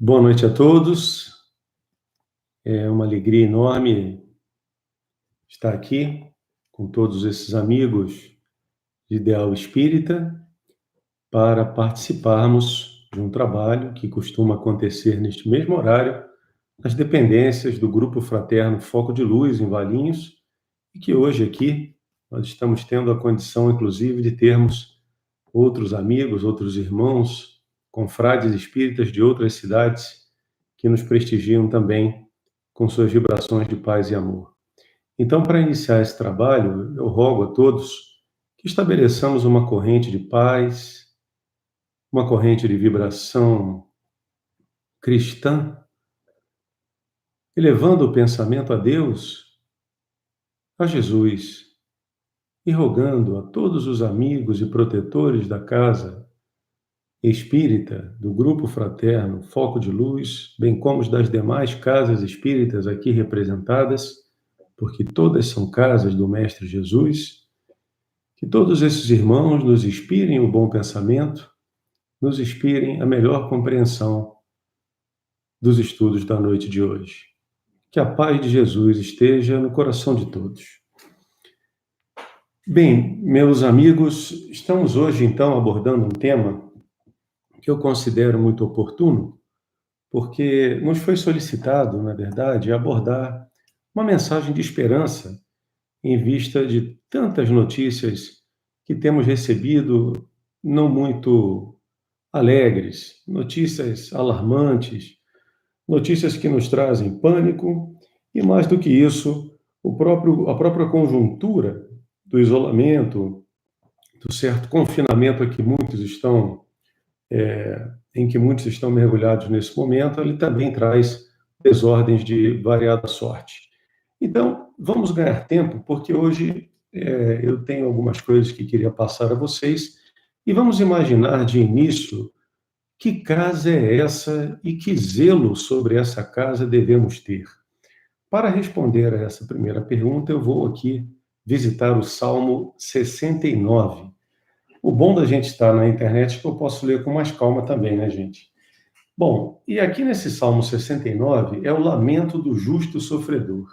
Boa noite a todos. É uma alegria enorme estar aqui com todos esses amigos de Ideal Espírita para participarmos de um trabalho que costuma acontecer neste mesmo horário nas dependências do Grupo Fraterno Foco de Luz, em Valinhos, e que hoje aqui nós estamos tendo a condição, inclusive, de termos outros amigos, outros irmãos, confrades espíritas de outras cidades que nos prestigiam também com suas vibrações de paz e amor. Então, para iniciar esse trabalho, eu rogo a todos que estabeleçamos uma corrente de paz, uma corrente de vibração cristã, elevando o pensamento a Deus, a Jesus, e rogando a todos os amigos e protetores da casa espírita, do Grupo Fraterno Foco de Luz, bem como os das demais casas espíritas aqui representadas, porque todas são casas do Mestre Jesus, que todos esses irmãos nos inspirem o bom pensamento, nos inspirem a melhor compreensão dos estudos da noite de hoje. Que a paz de Jesus esteja no coração de todos. Bem, meus amigos, estamos hoje então abordando um tema que eu considero muito oportuno, porque nos foi solicitado, na verdade, abordar uma mensagem de esperança em vista de tantas notícias que temos recebido não muito alegres, notícias alarmantes, notícias que nos trazem pânico e, mais do que isso, a própria conjuntura do isolamento, do certo confinamento em que muitos estão mergulhados nesse momento, ele também traz desordens de variada sorte. Então, vamos ganhar tempo, porque hoje eu tenho algumas coisas que queria passar a vocês, e vamos imaginar de início que casa é essa e que zelo sobre essa casa devemos ter. Para responder a essa primeira pergunta, eu vou aqui visitar o Salmo 69. O bom da gente estar na internet é que eu posso ler com mais calma também, né, gente? Bom, e aqui nesse Salmo 69 é o lamento do justo sofredor.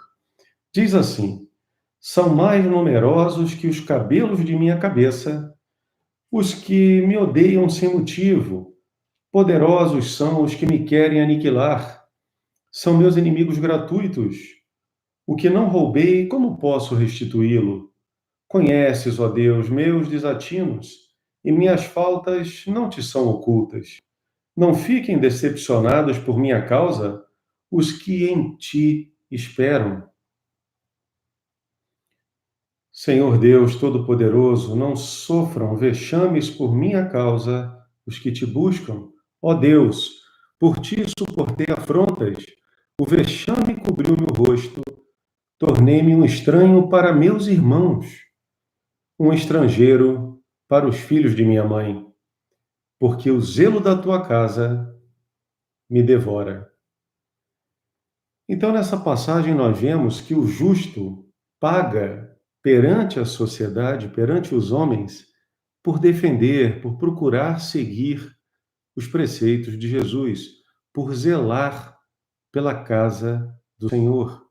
Diz assim: são mais numerosos que os cabelos de minha cabeça, os que me odeiam sem motivo. Poderosos são os que me querem aniquilar. São meus inimigos gratuitos. O que não roubei, como posso restituí-lo? Conheces, ó Deus, meus desatinos, e minhas faltas não te são ocultas. Não fiquem decepcionados por minha causa os que em ti esperam. Senhor Deus Todo-Poderoso, não sofram vexames por minha causa os que te buscam. Ó Deus, por ti suportei afrontas, o vexame cobriu meu rosto, tornei-me um estranho para meus irmãos, um estrangeiro para os filhos de minha mãe, porque o zelo da tua casa me devora. Então, nessa passagem, nós vemos que o justo paga perante a sociedade, perante os homens, por defender, por procurar seguir os preceitos de Jesus, por zelar pela casa do Senhor.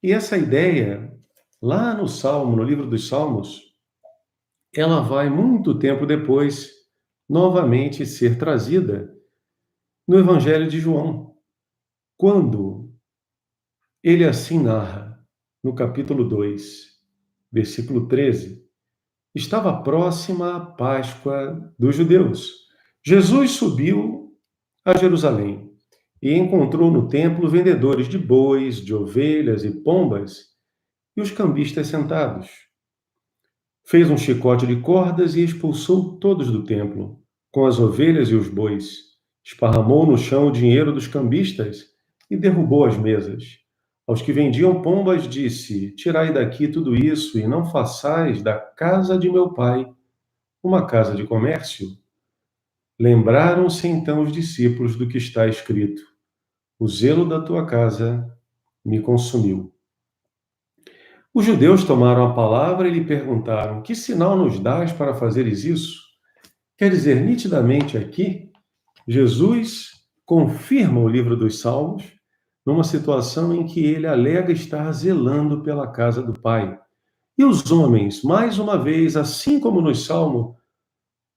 E essa ideia, lá no Salmo, no livro dos Salmos, ela vai muito tempo depois novamente ser trazida no Evangelho de João, quando ele assim narra, no capítulo 2, versículo 13, estava próxima a Páscoa dos judeus. Jesus subiu a Jerusalém e encontrou no templo vendedores de bois, de ovelhas e pombas e os cambistas sentados. Fez um chicote de cordas e expulsou todos do templo, com as ovelhas e os bois. Esparramou no chão o dinheiro dos cambistas e derrubou as mesas. Aos que vendiam pombas disse: tirai daqui tudo isso e não façais da casa de meu pai uma casa de comércio. Lembraram-se então os discípulos do que está escrito: o zelo da tua casa me consumiu. Os judeus tomaram a palavra e lhe perguntaram: que sinal nos dás para fazeres isso? Quer dizer, nitidamente aqui, Jesus confirma o livro dos Salmos numa situação em que ele alega estar zelando pela casa do Pai. E os homens, mais uma vez, assim como no Salmo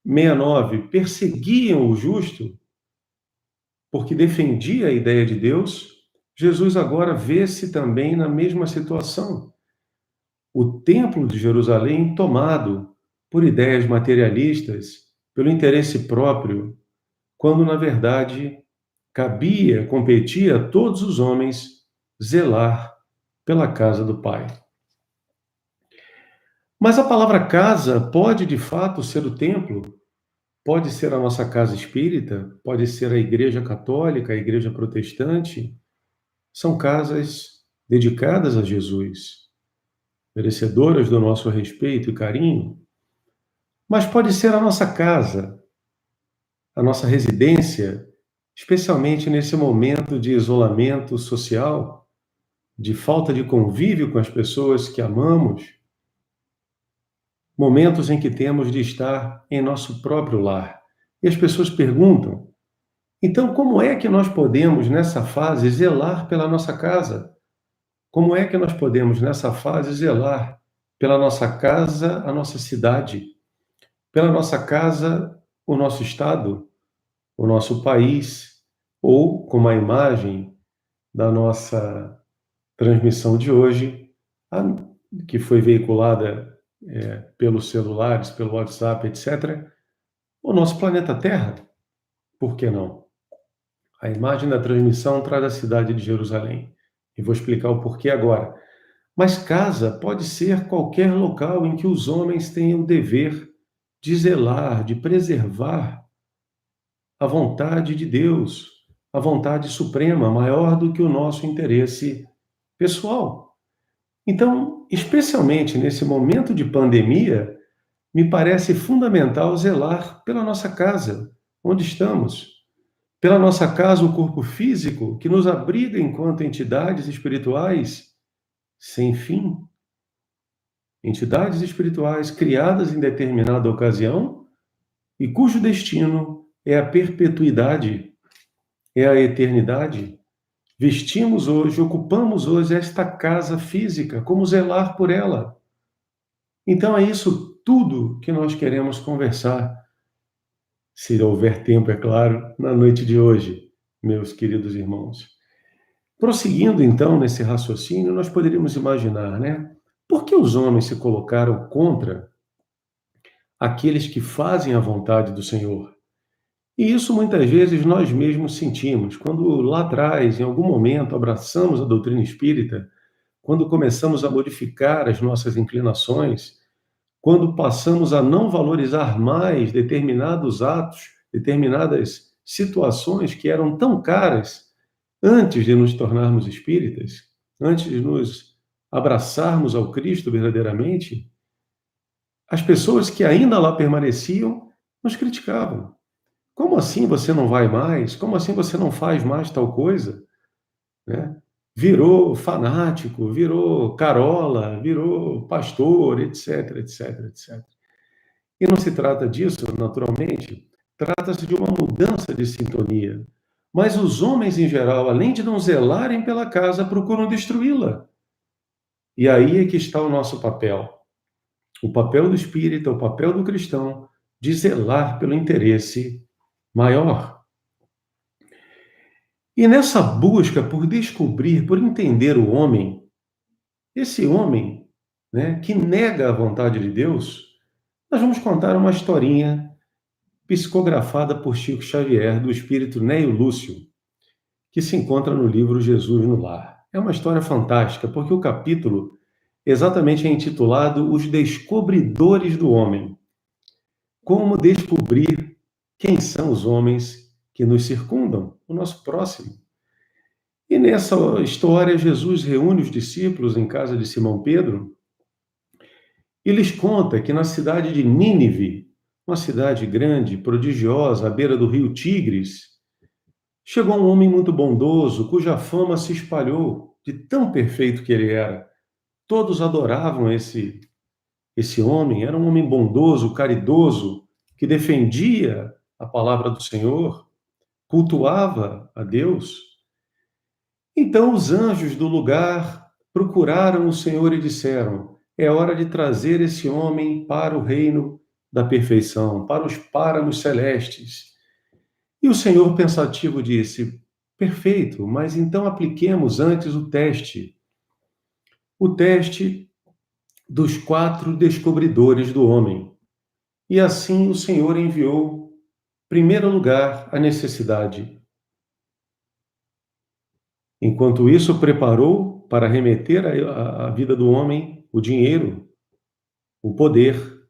69, perseguiam o justo porque defendia a ideia de Deus, Jesus agora vê-se também na mesma situação. O templo de Jerusalém tomado por ideias materialistas, pelo interesse próprio, quando na verdade competia a todos os homens zelar pela casa do Pai. Mas a palavra casa pode de fato ser o templo, pode ser a nossa casa espírita, pode ser a igreja católica, a igreja protestante. São casas dedicadas a Jesus, merecedoras do nosso respeito e carinho, mas pode ser a nossa casa, a nossa residência, especialmente nesse momento de isolamento social, de falta de convívio com as pessoas que amamos, momentos em que temos de estar em nosso próprio lar. E as pessoas perguntam: então, como é que nós podemos, nessa fase, zelar pela nossa casa? Como é que nós podemos, nessa fase, zelar pela nossa casa, a nossa cidade, pela nossa casa, o nosso estado, o nosso país, ou, como a imagem da nossa transmissão de hoje, que foi veiculada pelos celulares, pelo WhatsApp, etc., o nosso planeta Terra? Por que não? A imagem da transmissão traz a cidade de Jerusalém. E vou explicar o porquê agora. Mas casa pode ser qualquer local em que os homens tenham o dever de zelar, de preservar a vontade de Deus, a vontade suprema, maior do que o nosso interesse pessoal. Então, especialmente nesse momento de pandemia, me parece fundamental zelar pela nossa casa, onde estamos, pela nossa casa, o corpo físico, que nos abriga enquanto entidades espirituais sem fim. Entidades espirituais criadas em determinada ocasião e cujo destino é a perpetuidade, é a eternidade. Vestimos hoje, ocupamos hoje esta casa física, como zelar por ela? Então é isso tudo que nós queremos conversar, se houver tempo, é claro, na noite de hoje, meus queridos irmãos. Prosseguindo então nesse raciocínio, nós poderíamos imaginar, né? Por que os homens se colocaram contra aqueles que fazem a vontade do Senhor? E isso muitas vezes nós mesmos sentimos, quando lá atrás, em algum momento, abraçamos a doutrina espírita, quando começamos a modificar as nossas inclinações, quando passamos a não valorizar mais determinados atos, determinadas situações que eram tão caras antes de nos tornarmos espíritas, antes de nos abraçarmos ao Cristo verdadeiramente, as pessoas que ainda lá permaneciam nos criticavam. Como assim você não vai mais? Como assim você não faz mais tal coisa? Né? Virou fanático, virou carola, virou pastor, etc, etc, etc. E não se trata disso, naturalmente, trata-se de uma mudança de sintonia. Mas os homens, em geral, além de não zelarem pela casa, procuram destruí-la. E aí é que está o nosso papel. O papel do espírita, o papel do cristão, de zelar pelo interesse maior. E nessa busca por descobrir, por entender o homem, esse homem, né, que nega a vontade de Deus, nós vamos contar uma historinha psicografada por Chico Xavier, do espírito Neio Lúcio, que se encontra no livro Jesus no Lar. É uma história fantástica, porque o capítulo exatamente é intitulado Os Descobridores do Homem. Como descobrir quem são os homens que nos circundam, o nosso próximo. E nessa história, Jesus reúne os discípulos em casa de Simão Pedro e lhes conta que na cidade de Nínive, uma cidade grande, prodigiosa, à beira do rio Tigres, chegou um homem muito bondoso, cuja fama se espalhou de tão perfeito que ele era. Todos adoravam esse homem, era um homem bondoso, caridoso, que defendia a palavra do Senhor, cultuava a Deus. Então os anjos do lugar procuraram o Senhor e disseram: é hora de trazer esse homem para o reino da perfeição, para os páramos celestes. E o Senhor pensativo disse: perfeito, mas então apliquemos antes o teste dos 4 descobridores do homem. E assim o Senhor enviou, em primeiro lugar, a necessidade. Enquanto isso, preparou para remeter à vida do homem o dinheiro, o poder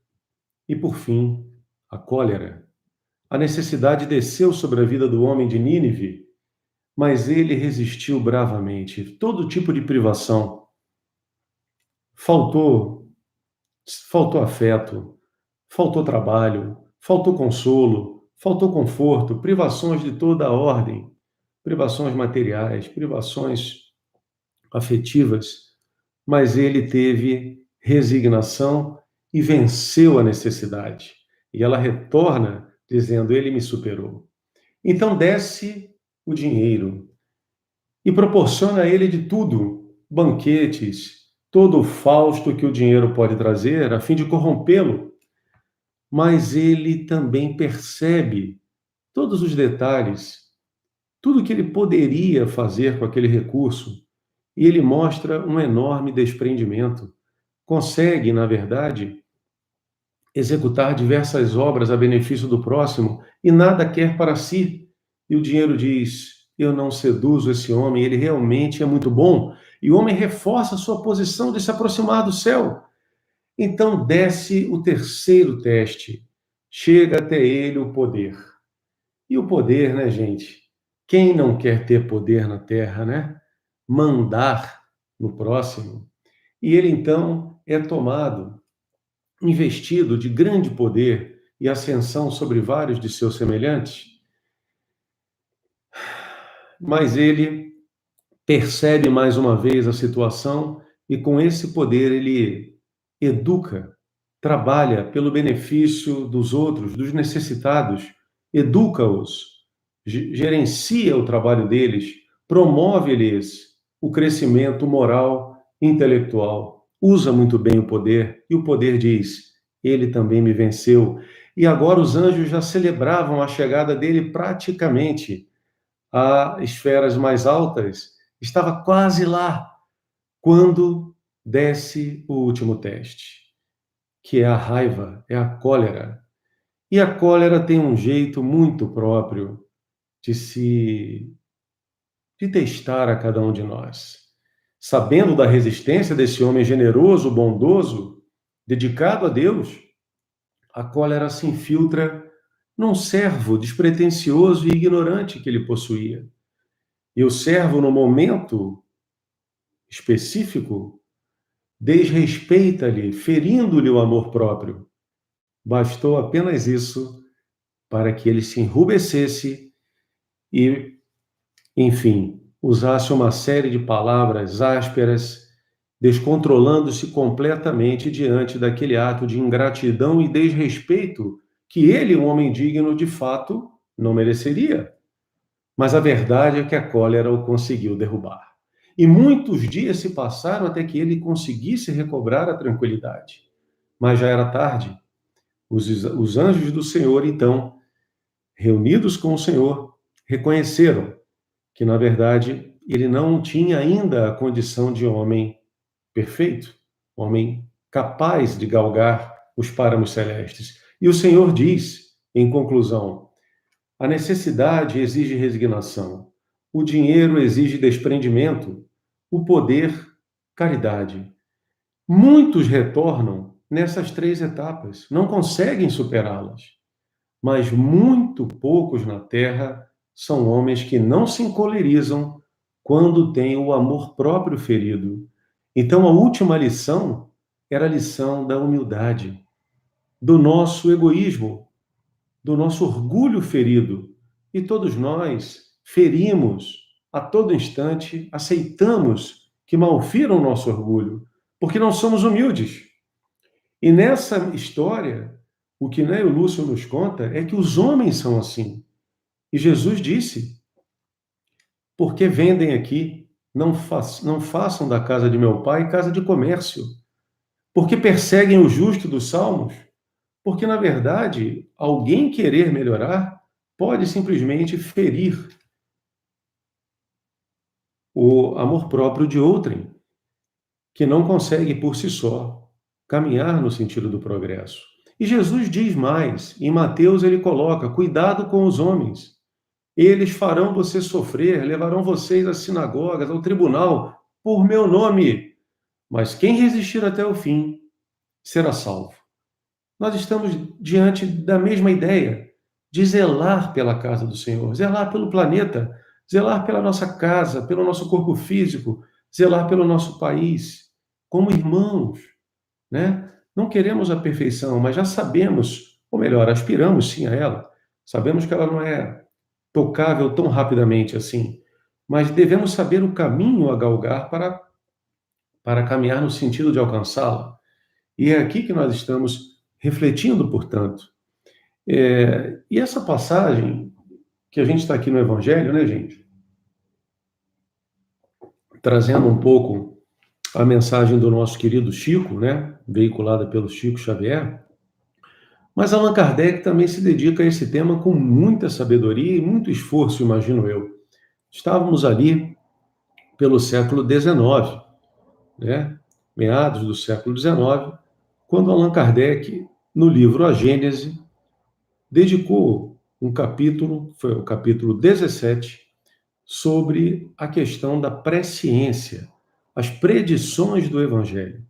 e, por fim, a cólera. A necessidade desceu sobre a vida do homem de Nínive, mas ele resistiu bravamente. Todo tipo de privação. Faltou, faltou afeto, faltou trabalho, faltou consolo, faltou conforto, privações de toda a ordem, privações materiais, privações afetivas, mas ele teve resignação e venceu a necessidade. E ela retorna dizendo: ele me superou. Então desce o dinheiro e proporciona a ele de tudo, banquetes, todo o fausto que o dinheiro pode trazer, a fim de corrompê-lo. Mas ele também percebe todos os detalhes, tudo que ele poderia fazer com aquele recurso, e ele mostra um enorme desprendimento. Consegue, na verdade, executar diversas obras a benefício do próximo e nada quer para si. E o dinheiro diz: eu não seduzo esse homem, ele realmente é muito bom. E o homem reforça a sua posição de se aproximar do céu. Então desce o terceiro teste. Chega até ele o poder. E o poder, né, gente? Quem não quer ter poder na terra, né? Mandar no próximo. E ele então é tomado, investido de grande poder e ascensão sobre vários de seus semelhantes, mas ele percebe mais uma vez a situação e com esse poder ele educa, trabalha pelo benefício dos outros, dos necessitados, educa-os, gerencia o trabalho deles, promove-lhes o crescimento moral, intelectual, usa muito bem o poder e o poder diz: ele também me venceu. E agora os anjos já celebravam a chegada dele praticamente a esferas mais altas, estava quase lá quando desce o último teste, que é a raiva, é a cólera. E a cólera tem um jeito muito próprio de de testar a cada um de nós. Sabendo da resistência desse homem generoso, bondoso, dedicado a Deus, a cólera se infiltra num servo despretensioso e ignorante que ele possuía. E o servo, no momento específico, desrespeita-lhe, ferindo-lhe o amor próprio. Bastou apenas isso para que ele se enrubescesse e, enfim, usasse uma série de palavras ásperas, descontrolando-se completamente diante daquele ato de ingratidão e desrespeito que ele, um homem digno, de fato, não mereceria. Mas a verdade é que a cólera o conseguiu derrubar. E muitos dias se passaram até que ele conseguisse recobrar a tranquilidade. Mas já era tarde. Os anjos do Senhor, então, reunidos com o Senhor, reconheceram que, na verdade, ele não tinha ainda a condição de homem perfeito, homem capaz de galgar os páramos celestes. E o Senhor diz, em conclusão: a necessidade exige resignação, o dinheiro exige desprendimento, o poder, caridade. Muitos retornam nessas 3 etapas, não conseguem superá-las, mas muito poucos na Terra são homens que não se encolerizam quando têm o amor próprio ferido. Então, a última lição era a lição da humildade, do nosso egoísmo, do nosso orgulho ferido. E todos nós ferimos a todo instante, aceitamos que malfiram o nosso orgulho, porque não somos humildes. E nessa história, o que Neo Lúcio nos conta é que os homens são assim. E Jesus disse: por que vendem aqui? Não façam da casa de meu pai casa de comércio. Porque perseguem o justo dos salmos? Porque, na verdade, alguém querer melhorar pode simplesmente ferir o amor próprio de outrem, que não consegue por si só caminhar no sentido do progresso. E Jesus diz mais, em Mateus ele coloca: cuidado com os homens, eles farão você sofrer, levarão vocês às sinagogas, ao tribunal, por meu nome, mas quem resistir até o fim será salvo. Nós estamos diante da mesma ideia de zelar pela casa do Senhor, zelar pelo planeta, zelar pela nossa casa, pelo nosso corpo físico, zelar pelo nosso país, como irmãos, né? Não queremos a perfeição, mas já sabemos, ou melhor, aspiramos sim a ela. Sabemos que ela não é tocável tão rapidamente assim, mas devemos saber o caminho a galgar para caminhar no sentido de alcançá-la. E é aqui que nós estamos refletindo, portanto. E essa passagem que a gente está aqui no Evangelho, né, gente? Trazendo um pouco a mensagem do nosso querido Chico, né? Veiculada pelo Chico Xavier. Mas Allan Kardec também se dedica a esse tema com muita sabedoria e muito esforço, imagino eu. Estávamos ali pelo século XIX, né? Meados do século XIX, quando Allan Kardec, no livro A Gênese, dedicou um capítulo, foi o capítulo 17, sobre a questão da presciência, as predições do Evangelho,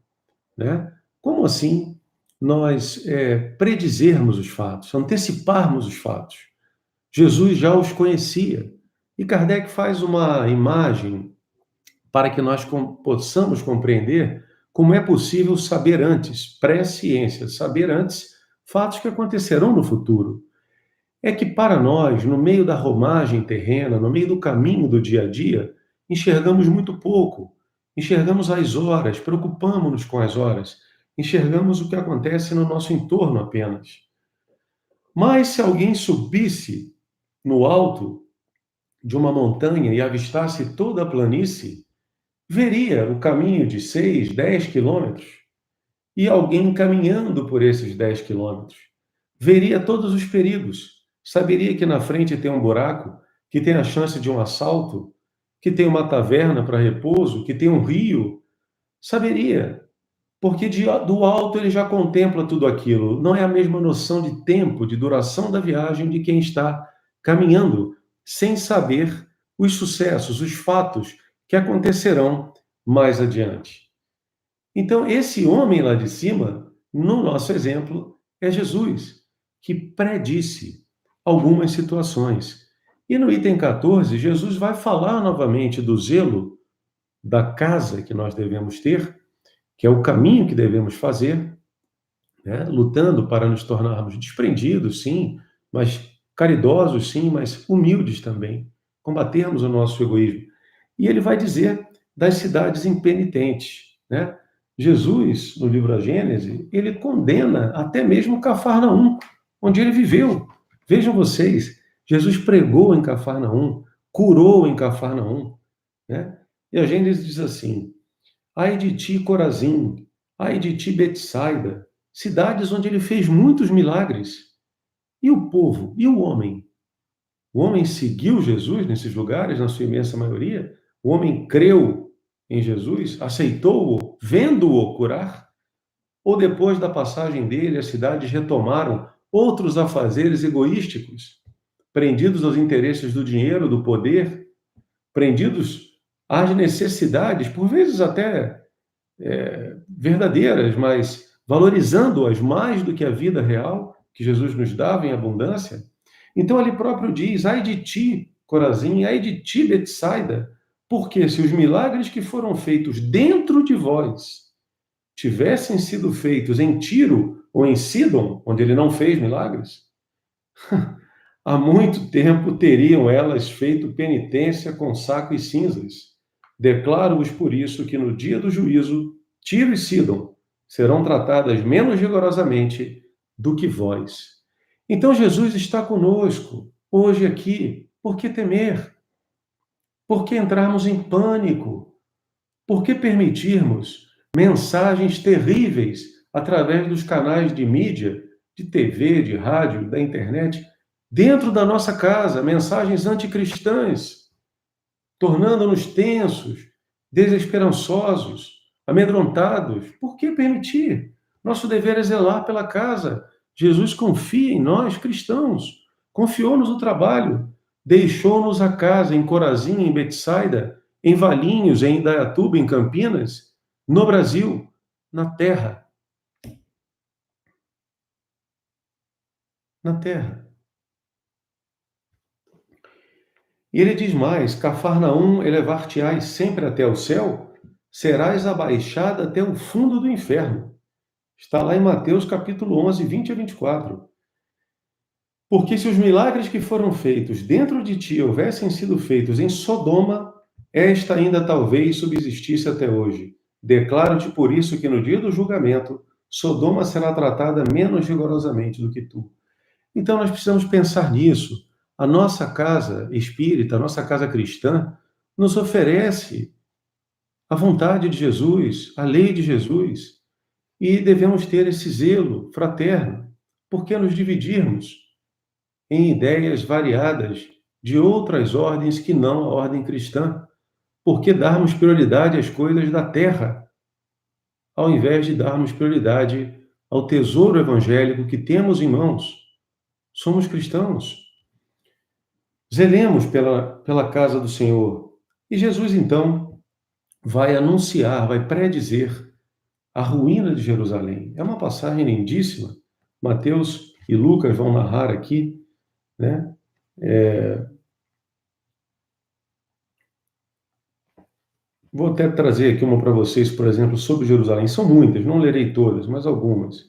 né? Como assim nós predizermos os fatos, anteciparmos os fatos? Jesus já os conhecia. E Kardec faz uma imagem para que nós possamos compreender como é possível saber antes, pré-ciência, saber antes fatos que acontecerão no futuro. É que para nós, no meio da romagem terrena, no meio do caminho do dia a dia, enxergamos muito pouco. Enxergamos as horas, preocupamos-nos com as horas, enxergamos o que acontece no nosso entorno apenas. Mas se alguém subisse no alto de uma montanha e avistasse toda a planície, veria o caminho de 6, 10 quilômetros e alguém caminhando por esses 10 quilômetros. Veria todos os perigos, saberia que na frente tem um buraco, que tem a chance de um assalto, que tem uma taverna para repouso, que tem um rio. Saberia, porque do alto ele já contempla tudo aquilo. Não é a mesma noção de tempo, de duração da viagem de quem está caminhando, sem saber os sucessos, os fatos que acontecerão mais adiante. Então, esse homem lá de cima, no nosso exemplo, é Jesus, que predisse algumas situações. E no item 14, Jesus vai falar novamente do zelo da casa que nós devemos ter, que é o caminho que devemos fazer, né? Lutando para nos tornarmos desprendidos, sim, mas caridosos, sim, mas humildes também, combatermos o nosso egoísmo. E ele vai dizer das cidades impenitentes, né? Jesus, no livro A Gênese, ele condena até mesmo Cafarnaum, onde ele viveu. Vejam vocês, Jesus pregou em Cafarnaum, curou em Cafarnaum, né? E a Gênese diz assim: ai de ti, Corazim, ai de ti, Betsaida, cidades onde ele fez muitos milagres. E o povo, e o homem? O homem seguiu Jesus nesses lugares, na sua imensa maioria? O homem creu em Jesus, aceitou-o, vendo-o curar? Ou depois da passagem dele, as cidades retomaram outros afazeres egoísticos, prendidos aos interesses do dinheiro, do poder, prendidos às necessidades, por vezes até verdadeiras, mas valorizando-as mais do que a vida real que Jesus nos dava em abundância? Então ele próprio diz: ai de ti, Corazim, ai de ti, Betsaida, porque se os milagres que foram feitos dentro de vós tivessem sido feitos em Tiro ou em Sidom, onde ele não fez milagres, há muito tempo teriam elas feito penitência com saco e cinzas. Declaro-vos por isso que no dia do juízo, Tiro e Sidom serão tratadas menos rigorosamente do que vós. Então Jesus está conosco, hoje aqui, por que temer? Por que entrarmos em pânico? Por que permitirmos mensagens terríveis através dos canais de mídia, de TV, de rádio, da internet, dentro da nossa casa, mensagens anticristãs, tornando-nos tensos, desesperançosos, amedrontados? Por que permitir? Nosso dever é zelar pela casa. Jesus confia em nós, cristãos. Confiou-nos o trabalho. Deixou-nos a casa em Corazim, em Betsaida, em Valinhos, em Indaiatuba, em Campinas, no Brasil, na terra. Na terra. E ele diz mais: Cafarnaum, elevar-te-ás sempre até o céu, serás abaixada até o fundo do inferno. Está lá em Mateus capítulo 11, 20 a 24. Porque se os milagres que foram feitos dentro de ti houvessem sido feitos em Sodoma, esta ainda talvez subsistisse até hoje. Declaro-te por isso que no dia do julgamento, Sodoma será tratada menos rigorosamente do que tu. Então nós precisamos pensar nisso. A nossa casa espírita, a nossa casa cristã, nos oferece a vontade de Jesus, a lei de Jesus, e devemos ter esse zelo fraterno. Por que nos dividirmos em ideias variadas de outras ordens que não a ordem cristã? Por que darmos prioridade às coisas da terra, ao invés de darmos prioridade ao tesouro evangélico que temos em mãos? Somos cristãos. Zelemos pela casa do Senhor. E Jesus, então, vai anunciar, vai predizer a ruína de Jerusalém. É uma passagem lindíssima. Mateus e Lucas vão narrar aqui, né? Vou até trazer aqui uma para vocês, por exemplo, sobre Jerusalém. São muitas, não lerei todas, mas algumas.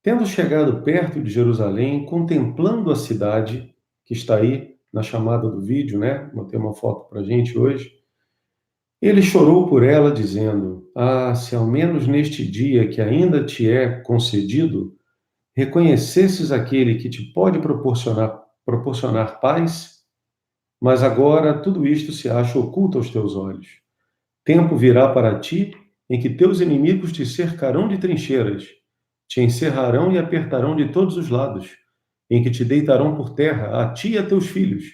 Tendo chegado perto de Jerusalém, contemplando a cidade, que está aí na chamada do vídeo, né? Vou ter uma foto para a gente hoje. Ele chorou por ela, dizendo: Ah, se ao menos neste dia que ainda te é concedido, reconhecesses aquele que te pode proporcionar paz, mas agora tudo isto se acha oculto aos teus olhos. Tempo virá para ti em que teus inimigos te cercarão de trincheiras, te encerrarão e apertarão de todos os lados, em que te deitarão por terra, a ti e a teus filhos,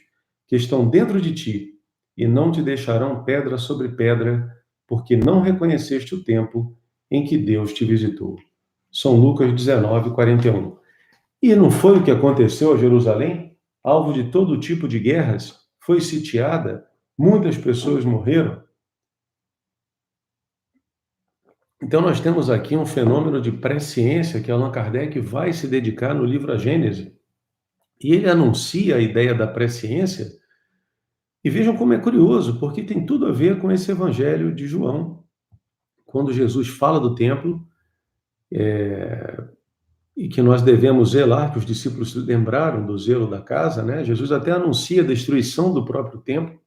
que estão dentro de ti, e não te deixarão pedra sobre pedra, porque não reconheceste o tempo em que Deus te visitou. São Lucas 19, 41. E não foi o que aconteceu a Jerusalém? Alvo de todo tipo de guerras, foi sitiada, muitas pessoas morreram. Então nós temos aqui um fenômeno de presciência que Allan Kardec vai se dedicar no livro A Gênese. E ele anuncia a ideia da presciência. E vejam como é curioso, porque tem tudo a ver com esse evangelho de João, quando Jesus fala do templo, e que nós devemos zelar, que os discípulos se lembraram do zelo da casa, né? Jesus até anuncia a destruição do próprio templo,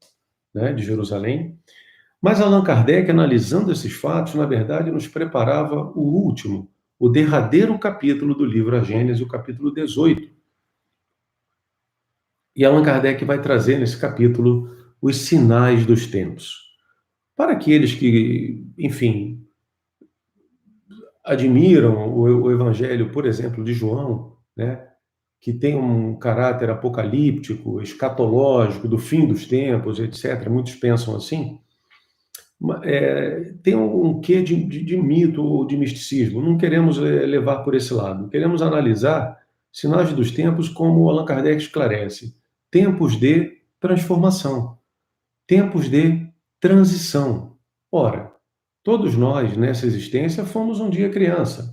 né, de Jerusalém. Mas Allan Kardec, analisando esses fatos, na verdade, nos preparava o último, o derradeiro capítulo do livro A Gênese, o capítulo 18. E Allan Kardec vai trazer nesse capítulo os sinais dos tempos. Para aqueles que, enfim, admiram o evangelho, por exemplo, de João, né, que tem um caráter apocalíptico, escatológico, do fim dos tempos, etc., muitos pensam assim, tem um quê de mito ou de misticismo. Não queremos levar por esse lado. Queremos analisar sinais dos tempos como Allan Kardec esclarece. Tempos de transformação. Tempos de transição. Ora, todos nós, nessa existência, fomos um dia crianças.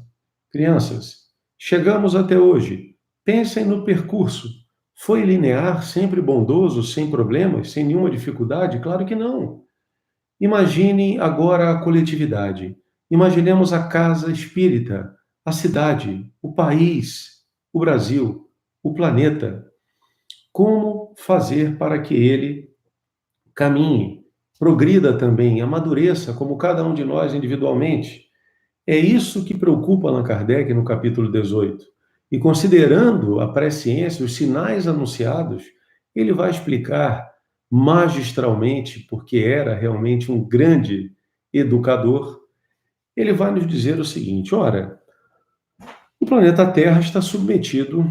Chegamos até hoje. Pensem no percurso. Foi linear, sempre bondoso, sem problemas, sem nenhuma dificuldade? Claro que não. Imagine agora a coletividade. Imaginemos a casa espírita, a cidade, o país, o Brasil, o planeta. Como fazer para que ele caminhe, progrida também, amadureça, como cada um de nós individualmente? É isso que preocupa Allan Kardec no capítulo 18. E considerando a presciência, os sinais anunciados, ele vai explicar magistralmente, porque era realmente um grande educador. Ele vai nos dizer o seguinte: ora, o planeta Terra está submetido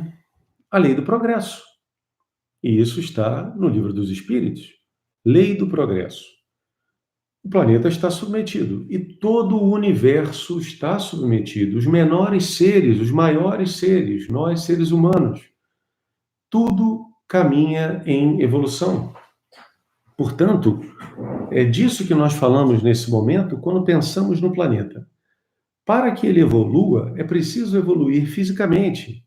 à lei do progresso. E isso está no Livro dos Espíritos. Lei do progresso. O planeta está submetido e todo o universo está submetido. Os menores seres, os maiores seres, nós seres humanos, tudo caminha em evolução. Portanto, é disso que nós falamos nesse momento quando pensamos no planeta. Para que ele evolua, é preciso evoluir fisicamente.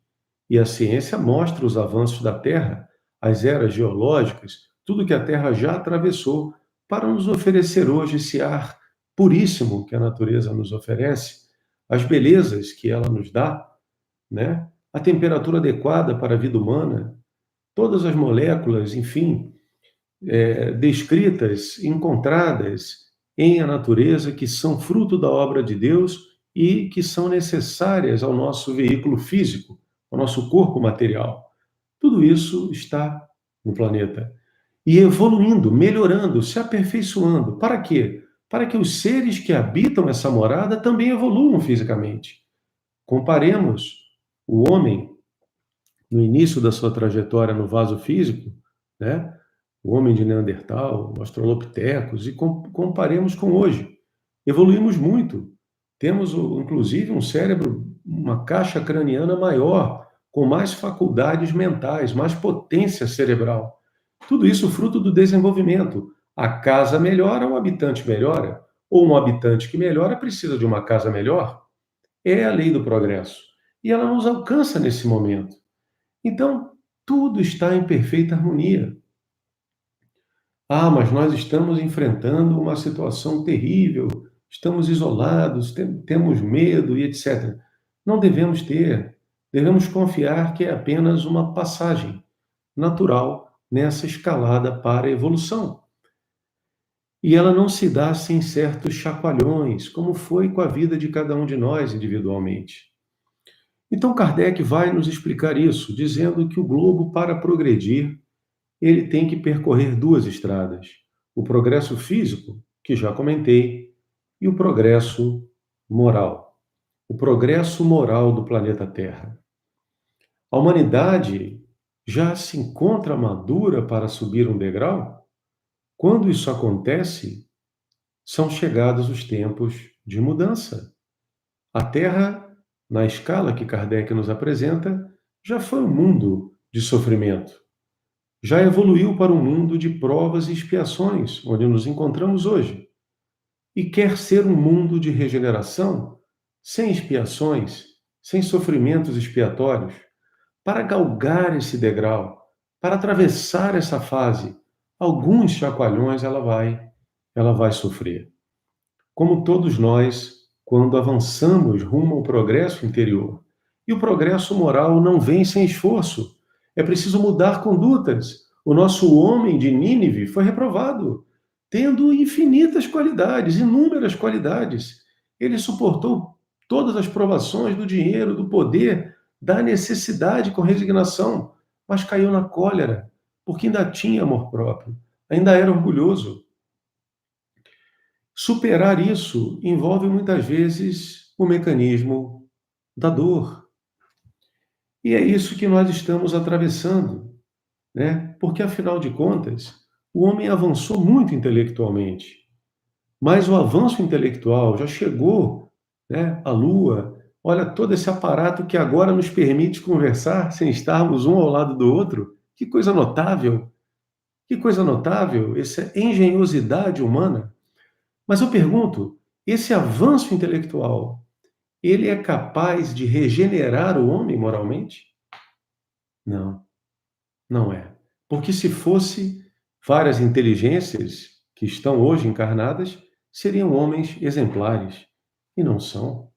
E a ciência mostra os avanços da Terra, as eras geológicas, tudo que a Terra já atravessou, para nos oferecer hoje esse ar puríssimo que a natureza nos oferece, as belezas que ela nos dá, né? A temperatura adequada para a vida humana, todas as moléculas, enfim, descritas, encontradas em a natureza, que são fruto da obra de Deus e que são necessárias ao nosso veículo físico, ao nosso corpo material. Tudo isso está no planeta. E evoluindo, melhorando, se aperfeiçoando. Para quê? Para que os seres que habitam essa morada também evoluam fisicamente. Comparemos o homem no início da sua trajetória no vaso físico, né? O homem de Neandertal, o Australopithecus, e comparemos com hoje. Evoluímos muito. Temos, inclusive, um cérebro, uma caixa craniana maior, com mais faculdades mentais, mais potência cerebral. Tudo isso fruto do desenvolvimento. A casa melhora, o habitante melhora. Ou um habitante que melhora precisa de uma casa melhor. É a lei do progresso. E ela nos alcança nesse momento. Então, tudo está em perfeita harmonia. Ah, mas nós estamos enfrentando uma situação terrível, estamos isolados, temos medo e etc. Não devemos ter, devemos confiar que é apenas uma passagem natural nessa escalada para a evolução. E ela não se dá sem certos chacoalhões, como foi com a vida de cada um de nós individualmente. Então Kardec vai nos explicar isso, dizendo que o globo, para progredir, ele tem que percorrer duas estradas: o progresso físico, que já comentei, e o progresso moral. O progresso moral do planeta Terra. A humanidade já se encontra madura para subir um degrau? Quando isso acontece, são chegados os tempos de mudança. A Terra, na escala que Kardec nos apresenta, já foi um mundo de sofrimento. Já evoluiu para um mundo de provas e expiações, onde nos encontramos hoje. E quer ser um mundo de regeneração, sem expiações, sem sofrimentos expiatórios. Para galgar esse degrau, para atravessar essa fase, alguns chacoalhões ela vai sofrer. Como todos nós, quando avançamos rumo ao progresso interior. E o progresso moral não vem sem esforço. É preciso mudar condutas. O nosso homem de Nínive foi reprovado, tendo infinitas qualidades, inúmeras qualidades. Ele suportou todas as provações do dinheiro, do poder, da necessidade com resignação, mas caiu na cólera, porque ainda tinha amor próprio, ainda era orgulhoso. Superar isso envolve muitas vezes o mecanismo da dor. E é isso que nós estamos atravessando, né? Porque, afinal de contas, o homem avançou muito intelectualmente, mas o avanço intelectual já chegou, né, à Lua. Olha todo esse aparato que agora nos permite conversar sem estarmos um ao lado do outro. Que coisa notável! Que coisa notável essa engenhosidade humana. Mas eu pergunto, esse avanço intelectual, ele é capaz de regenerar o homem moralmente? Não, não é. Porque se fosse, várias inteligências que estão hoje encarnadas seriam homens exemplares, e não são.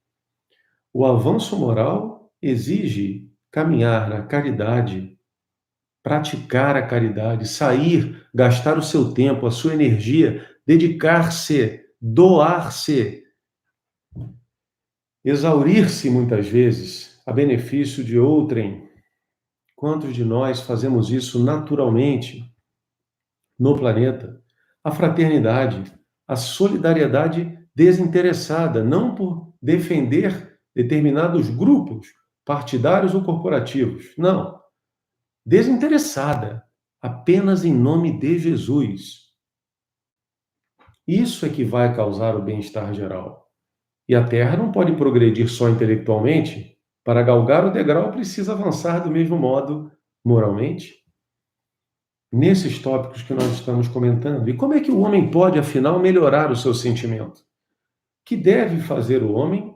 O avanço moral exige caminhar na caridade, praticar a caridade, sair, gastar o seu tempo, a sua energia, dedicar-se, doar-se, exaurir-se muitas vezes a benefício de outrem, Quantos de nós fazemos isso naturalmente no planeta? A fraternidade, a solidariedade desinteressada, não por defender determinados grupos partidários ou corporativos. Não, desinteressada, apenas em nome de Jesus. Isso é que vai causar o bem-estar geral. E a Terra não pode progredir só intelectualmente. Para galgar o degrau, precisa avançar do mesmo modo moralmente. Nesses tópicos que nós estamos comentando. E como é que o homem pode, afinal, melhorar o seu sentimento? Que deve fazer o homem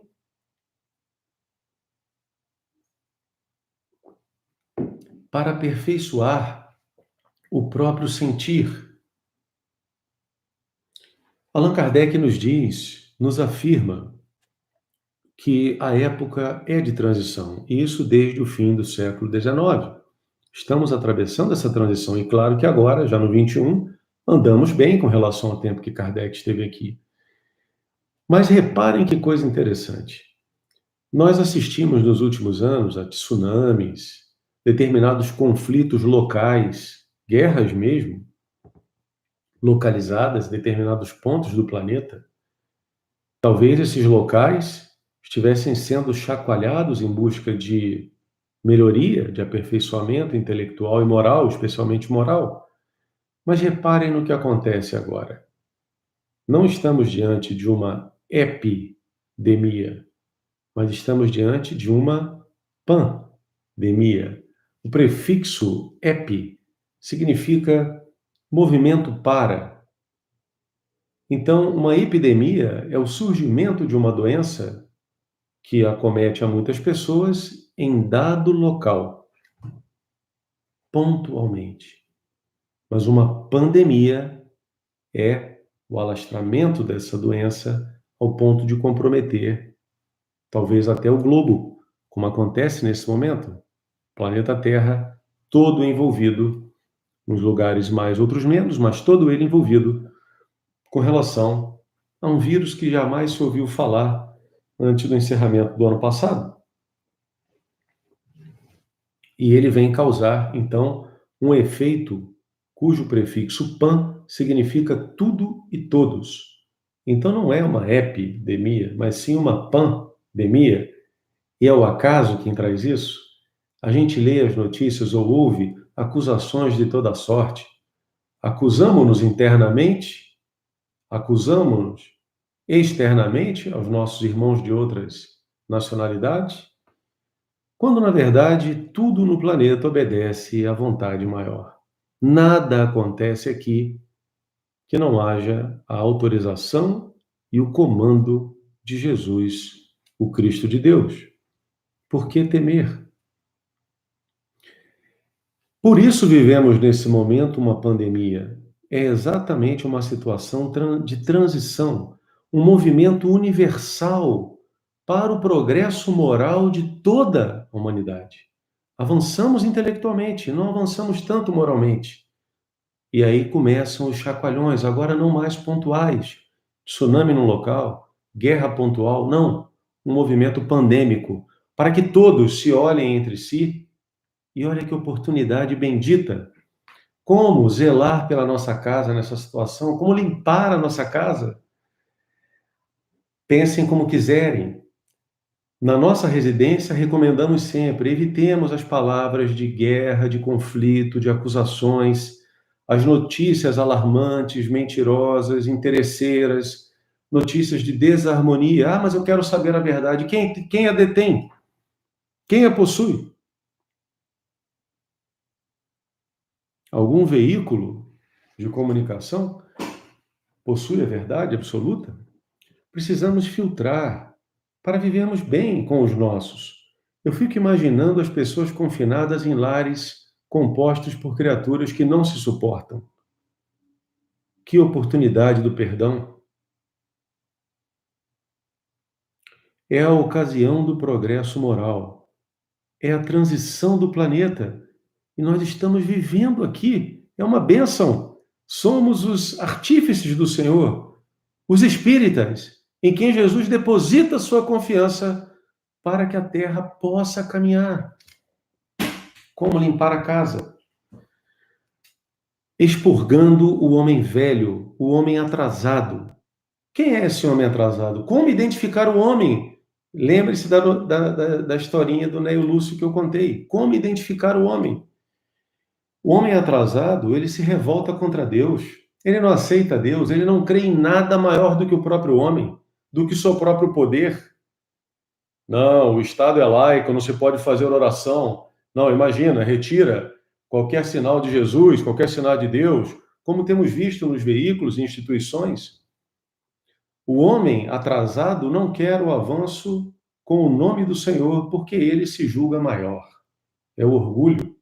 para aperfeiçoar o próprio sentir? Allan Kardec nos diz, nos afirma, que a época é de transição, e isso desde o fim do século XIX. Estamos atravessando essa transição, e claro que agora, já no 21, andamos bem com relação ao tempo que Kardec esteve aqui. Mas reparem que coisa interessante. Nós assistimos nos últimos anos a tsunamis, determinados conflitos locais, guerras mesmo, localizadas em determinados pontos do planeta. Talvez esses locais estivessem sendo chacoalhados em busca de melhoria, de aperfeiçoamento intelectual e moral, especialmente moral. Mas reparem no que acontece agora. Não estamos diante de uma epidemia, mas estamos diante de uma pandemia. O prefixo epi significa movimento para. Então, uma epidemia é o surgimento de uma doença que acomete a muitas pessoas em dado local, pontualmente. Mas uma pandemia é o alastramento dessa doença ao ponto de comprometer, talvez até o globo, como acontece nesse momento. Planeta Terra, todo envolvido, uns lugares mais, outros menos, mas todo ele envolvido com relação a um vírus que jamais se ouviu falar antes do encerramento do ano passado. E ele vem causar, então, um efeito cujo prefixo pan significa tudo e todos. Então não é uma epidemia, mas sim uma pandemia. E é o acaso quem traz isso? A gente lê as notícias ou ouve acusações de toda sorte. Acusamos-nos internamente, acusamos-nos externamente aos nossos irmãos de outras nacionalidades, quando, na verdade, tudo no planeta obedece à vontade maior. Nada acontece aqui que não haja a autorização e o comando de Jesus, o Cristo de Deus. Por que temer? Por isso vivemos nesse momento uma pandemia. É exatamente uma situação de transição, um movimento universal para o progresso moral de toda a humanidade. Avançamos intelectualmente, não avançamos tanto moralmente. E aí começam os chacoalhões, agora não mais pontuais. Tsunami no local, guerra pontual, não. Um movimento pandêmico, para que todos se olhem entre si. E olha que oportunidade bendita. Como zelar pela nossa casa nessa situação? Como limpar a nossa casa? Pensem como quiserem. Na nossa residência, recomendamos sempre, evitemos as palavras de guerra, de conflito, de acusações, as notícias alarmantes, mentirosas, interesseiras, notícias de desarmonia. Ah, mas eu quero saber a verdade. Quem a detém? Quem a possui? Algum veículo de comunicação possui a verdade absoluta? Precisamos filtrar para vivermos bem com os nossos. Eu fico imaginando as pessoas confinadas em lares compostos por criaturas que não se suportam. Que oportunidade do perdão! É a ocasião do progresso moral. É a transição do planeta. E nós estamos vivendo aqui. É uma bênção. Somos os artífices do Senhor, os espíritas, em quem Jesus deposita sua confiança para que a Terra possa caminhar. Como limpar a casa? Expurgando o homem velho, o homem atrasado. Quem é esse homem atrasado? Como identificar o homem? Lembre-se da historinha do Neio Lúcio que eu contei. Como identificar o homem? O homem atrasado, ele se revolta contra Deus. Ele não aceita Deus, ele não crê em nada maior do que o próprio homem, do que seu próprio poder. Não, o Estado é laico, não se pode fazer oração. Não, imagina, retira qualquer sinal de Jesus, qualquer sinal de Deus, como temos visto nos veículos e instituições. O homem atrasado não quer o avanço com o nome do Senhor, porque ele se julga maior. É o orgulho.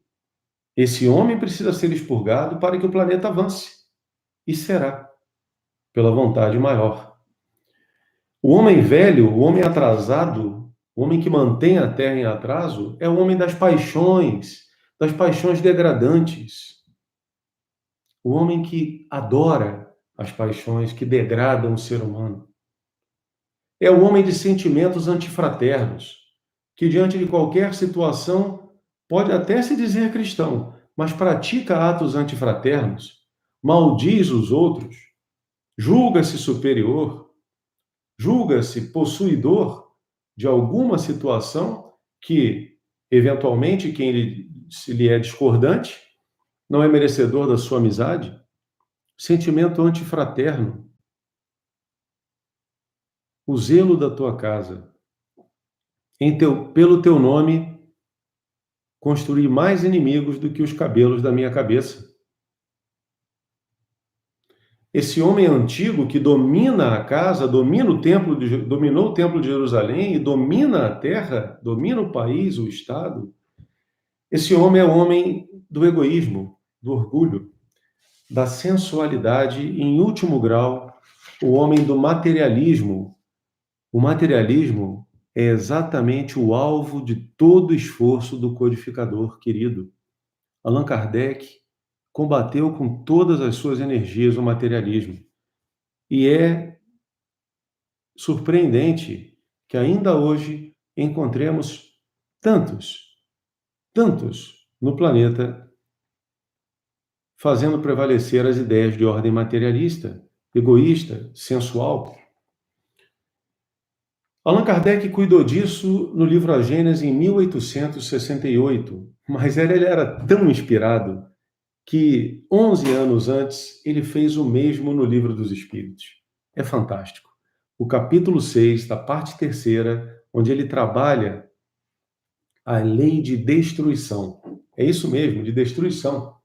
Esse homem precisa ser expurgado para que o planeta avance. E será, pela vontade maior. O homem velho, o homem atrasado, o homem que mantém a terra em atraso, é o homem das paixões degradantes. O homem que adora as paixões que degradam o ser humano. É o homem de sentimentos antifraternos, que diante de qualquer situação pode até se dizer cristão, mas pratica atos antifraternos, maldiz os outros, julga-se superior, julga-se possuidor de alguma situação que, eventualmente, se lhe é discordante, não é merecedor da sua amizade. Sentimento antifraterno. O zelo da tua casa. Pelo teu nome, construí mais inimigos do que os cabelos da minha cabeça. Esse homem antigo que domina a casa, dominou o templo de Jerusalém e domina a terra, domina o país, o Estado. Esse homem é o homem do egoísmo, do orgulho, da sensualidade e, em último grau, o homem do materialismo. O materialismo é exatamente o alvo de todo esforço do codificador querido. Allan Kardec combateu com todas as suas energias o materialismo. E é surpreendente que ainda hoje encontremos tantos no planeta fazendo prevalecer as ideias de ordem materialista, egoísta, sensual. Allan Kardec cuidou disso no livro A Gênese em 1868, mas ele era tão inspirado que 11 anos antes ele fez o mesmo no Livro dos Espíritos. É fantástico. O capítulo 6, da parte terceira, onde ele trabalha a lei de destruição. É isso mesmo, de destruição.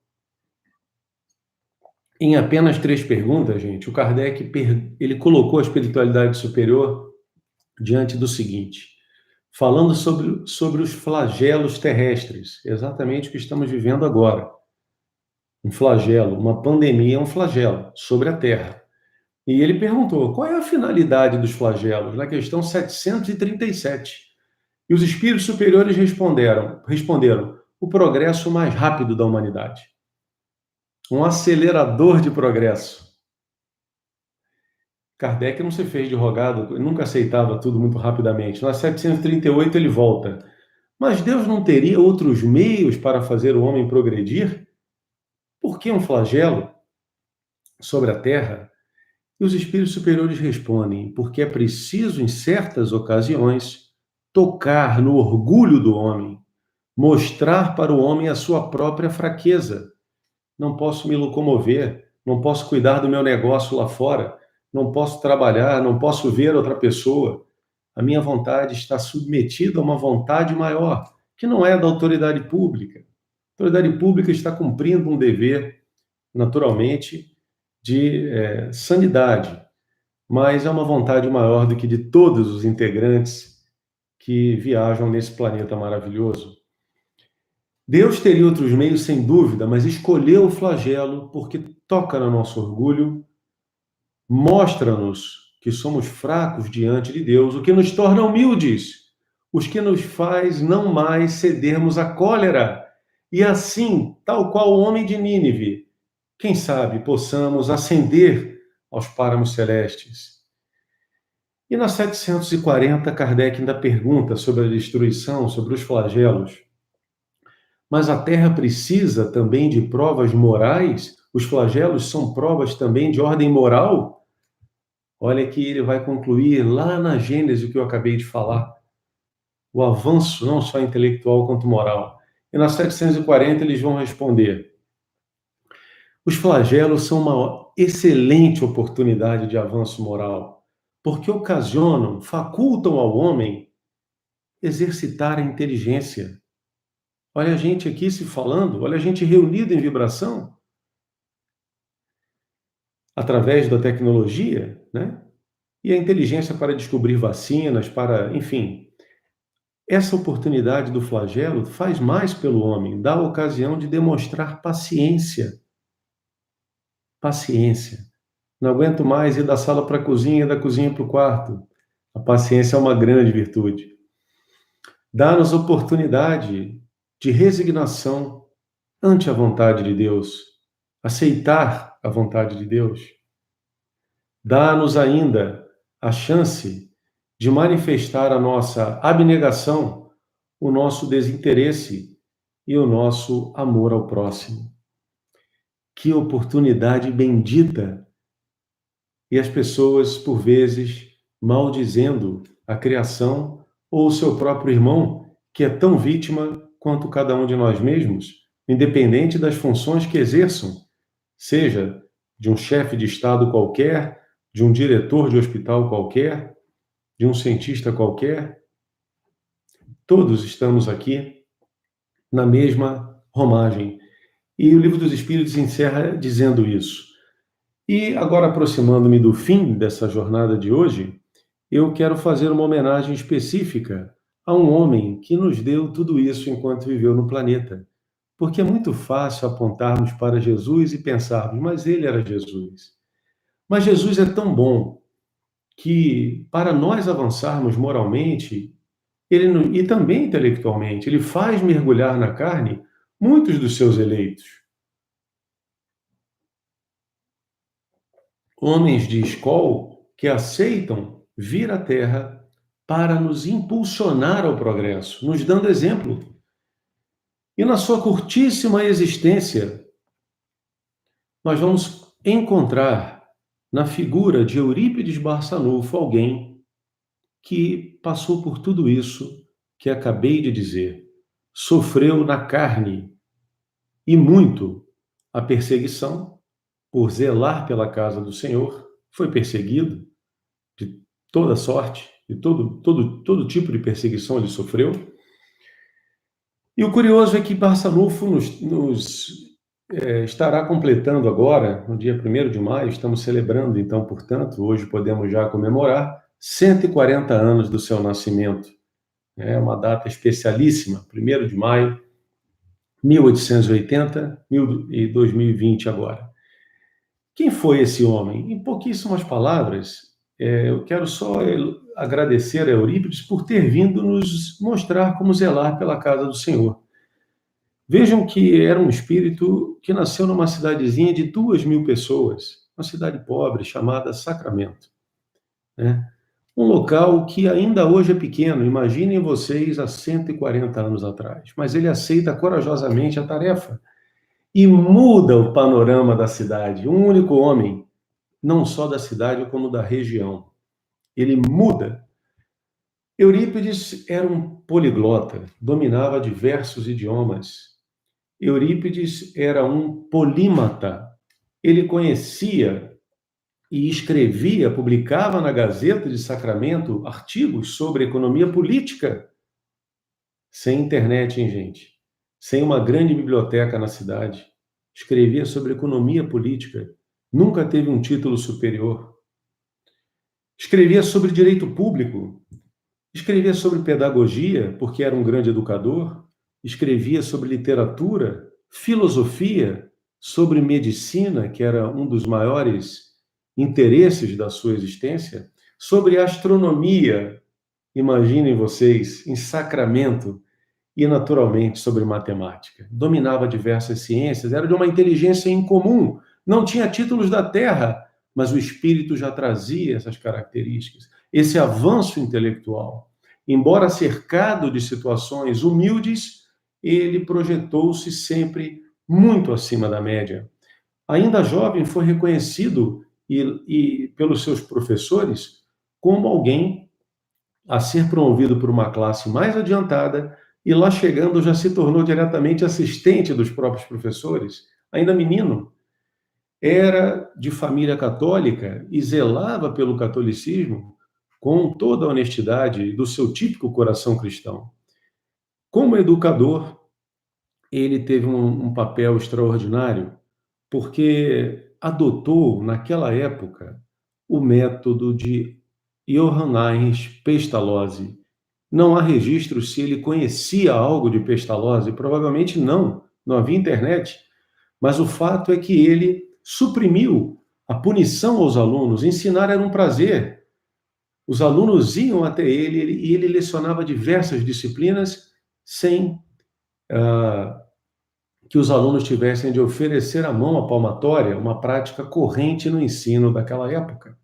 Em apenas 3 perguntas, gente, o Kardec ele colocou a espiritualidade superior diante do seguinte, falando sobre os flagelos terrestres, exatamente o que estamos vivendo agora. Um flagelo, uma pandemia é um flagelo sobre a Terra. E ele perguntou, qual é a finalidade dos flagelos? Na questão 737. E os espíritos superiores responderam, o progresso mais rápido da humanidade. Um acelerador de progresso. Kardec não se fez de rogado, nunca aceitava tudo muito rapidamente. Na 738 ele volta. Mas Deus não teria outros meios para fazer o homem progredir? Por que um flagelo sobre a terra? E os espíritos superiores respondem, porque é preciso, em certas ocasiões, tocar no orgulho do homem, mostrar para o homem a sua própria fraqueza. Não posso me locomover, não posso cuidar do meu negócio lá fora, não posso trabalhar, não posso ver outra pessoa. A minha vontade está submetida a uma vontade maior, que não é da autoridade pública. A autoridade pública está cumprindo um dever, naturalmente, de sanidade, mas é uma vontade maior do que de todos os integrantes que viajam nesse planeta maravilhoso. Deus teria outros meios, sem dúvida, mas escolheu o flagelo porque toca no nosso orgulho, mostra-nos que somos fracos diante de Deus, o que nos torna humildes, os que nos faz não mais cedermos à cólera. E assim, tal qual o homem de Nínive, quem sabe possamos ascender aos páramos celestes. E na 740, Kardec ainda pergunta sobre a destruição, sobre os flagelos. Mas a terra precisa também de provas morais? Os flagelos são provas também de ordem moral? Olha que ele vai concluir lá na Gênesis o que eu acabei de falar. O avanço não só intelectual quanto moral. E na 740 eles vão responder: os flagelos são uma excelente oportunidade de avanço moral, porque ocasionam, facultam ao homem exercitar a inteligência. Olha a gente aqui se falando, olha a gente reunido em vibração, através da tecnologia, né? E a inteligência para descobrir vacinas, para, enfim, essa oportunidade do flagelo faz mais pelo homem, dá a ocasião de demonstrar paciência. Paciência. Não aguento mais ir da sala para a cozinha e da cozinha para o quarto. A paciência é uma grande virtude. Dá-nos oportunidade de resignação ante a vontade de Deus, aceitar a vontade de Deus. Dá-nos ainda a chance de manifestar a nossa abnegação, o nosso desinteresse e o nosso amor ao próximo. Que oportunidade bendita! E as pessoas, por vezes, maldizendo a criação ou o seu próprio irmão, que é tão vítima quanto cada um de nós mesmos, independente das funções que exerçam, seja de um chefe de Estado qualquer, de um diretor de hospital qualquer, de um cientista qualquer. Todos estamos aqui na mesma romagem. E o Livro dos Espíritos encerra dizendo isso. E agora, aproximando-me do fim dessa jornada de hoje, eu quero fazer uma homenagem específica a um homem que nos deu tudo isso enquanto viveu no planeta. Porque é muito fácil apontarmos para Jesus e pensarmos, mas ele era Jesus. Mas Jesus é tão bom que, para nós avançarmos moralmente, e também intelectualmente, ele faz mergulhar na carne muitos dos seus eleitos. Homens de escola que aceitam vir à Terra para nos impulsionar ao progresso, nos dando exemplo. E na sua curtíssima existência, nós vamos encontrar na figura de Eurípides Barçanufo alguém que passou por tudo isso que acabei de dizer. Sofreu na carne e muito a perseguição por zelar pela casa do Senhor, foi perseguido de toda sorte, de todo tipo de perseguição ele sofreu. E o curioso é que Barçanufo estará completando agora, no dia 1º de maio, estamos celebrando, então, portanto, hoje podemos já comemorar 140 anos do seu nascimento. É uma data especialíssima, 1º de maio, 1880 e 2020 agora. Quem foi esse homem? Em pouquíssimas palavras, eu quero só agradecer a Eurípides por ter vindo nos mostrar como zelar pela casa do Senhor. Vejam que era um espírito que nasceu numa cidadezinha de 2.000 pessoas, uma cidade pobre chamada Sacramento, né? Um local que ainda hoje é pequeno, imaginem vocês há 140 anos atrás, mas ele aceita corajosamente a tarefa e muda o panorama da cidade. Um único homem, não só da cidade, como da região. Ele muda. Eurípides era um poliglota, dominava diversos idiomas. Eurípides era um polímata. Ele conhecia e escrevia, publicava na Gazeta de Sacramento artigos sobre economia política. Sem internet, hein, gente? Sem uma grande biblioteca na cidade. Escrevia sobre economia política. Nunca teve um título superior. Escrevia sobre direito público. Escrevia sobre pedagogia, porque era um grande educador. Escrevia sobre literatura, filosofia, sobre medicina, que era um dos maiores interesses da sua existência, sobre astronomia, imaginem vocês, em Sacramento, e naturalmente sobre matemática. Dominava diversas ciências, era de uma inteligência incomum, não tinha títulos da Terra, mas o espírito já trazia essas características, esse avanço intelectual. Embora cercado de situações humildes, ele projetou-se sempre muito acima da média. Ainda jovem, foi reconhecido pelos seus professores como alguém a ser promovido por uma classe mais adiantada, e lá chegando já se tornou diretamente assistente dos próprios professores. Ainda menino, era de família católica e zelava pelo catolicismo com toda a honestidade do seu típico coração cristão. Como educador, ele teve um papel extraordinário, porque adotou, naquela época, o método de Johann Heinrich Pestalozzi. Não há registro se ele conhecia algo de Pestalozzi, provavelmente não, não havia internet, mas o fato é que ele suprimiu a punição aos alunos. Ensinar era um prazer. Os alunos iam até ele e ele lecionava diversas disciplinas sem que os alunos tivessem de oferecer a mão à palmatória, uma prática corrente no ensino daquela época.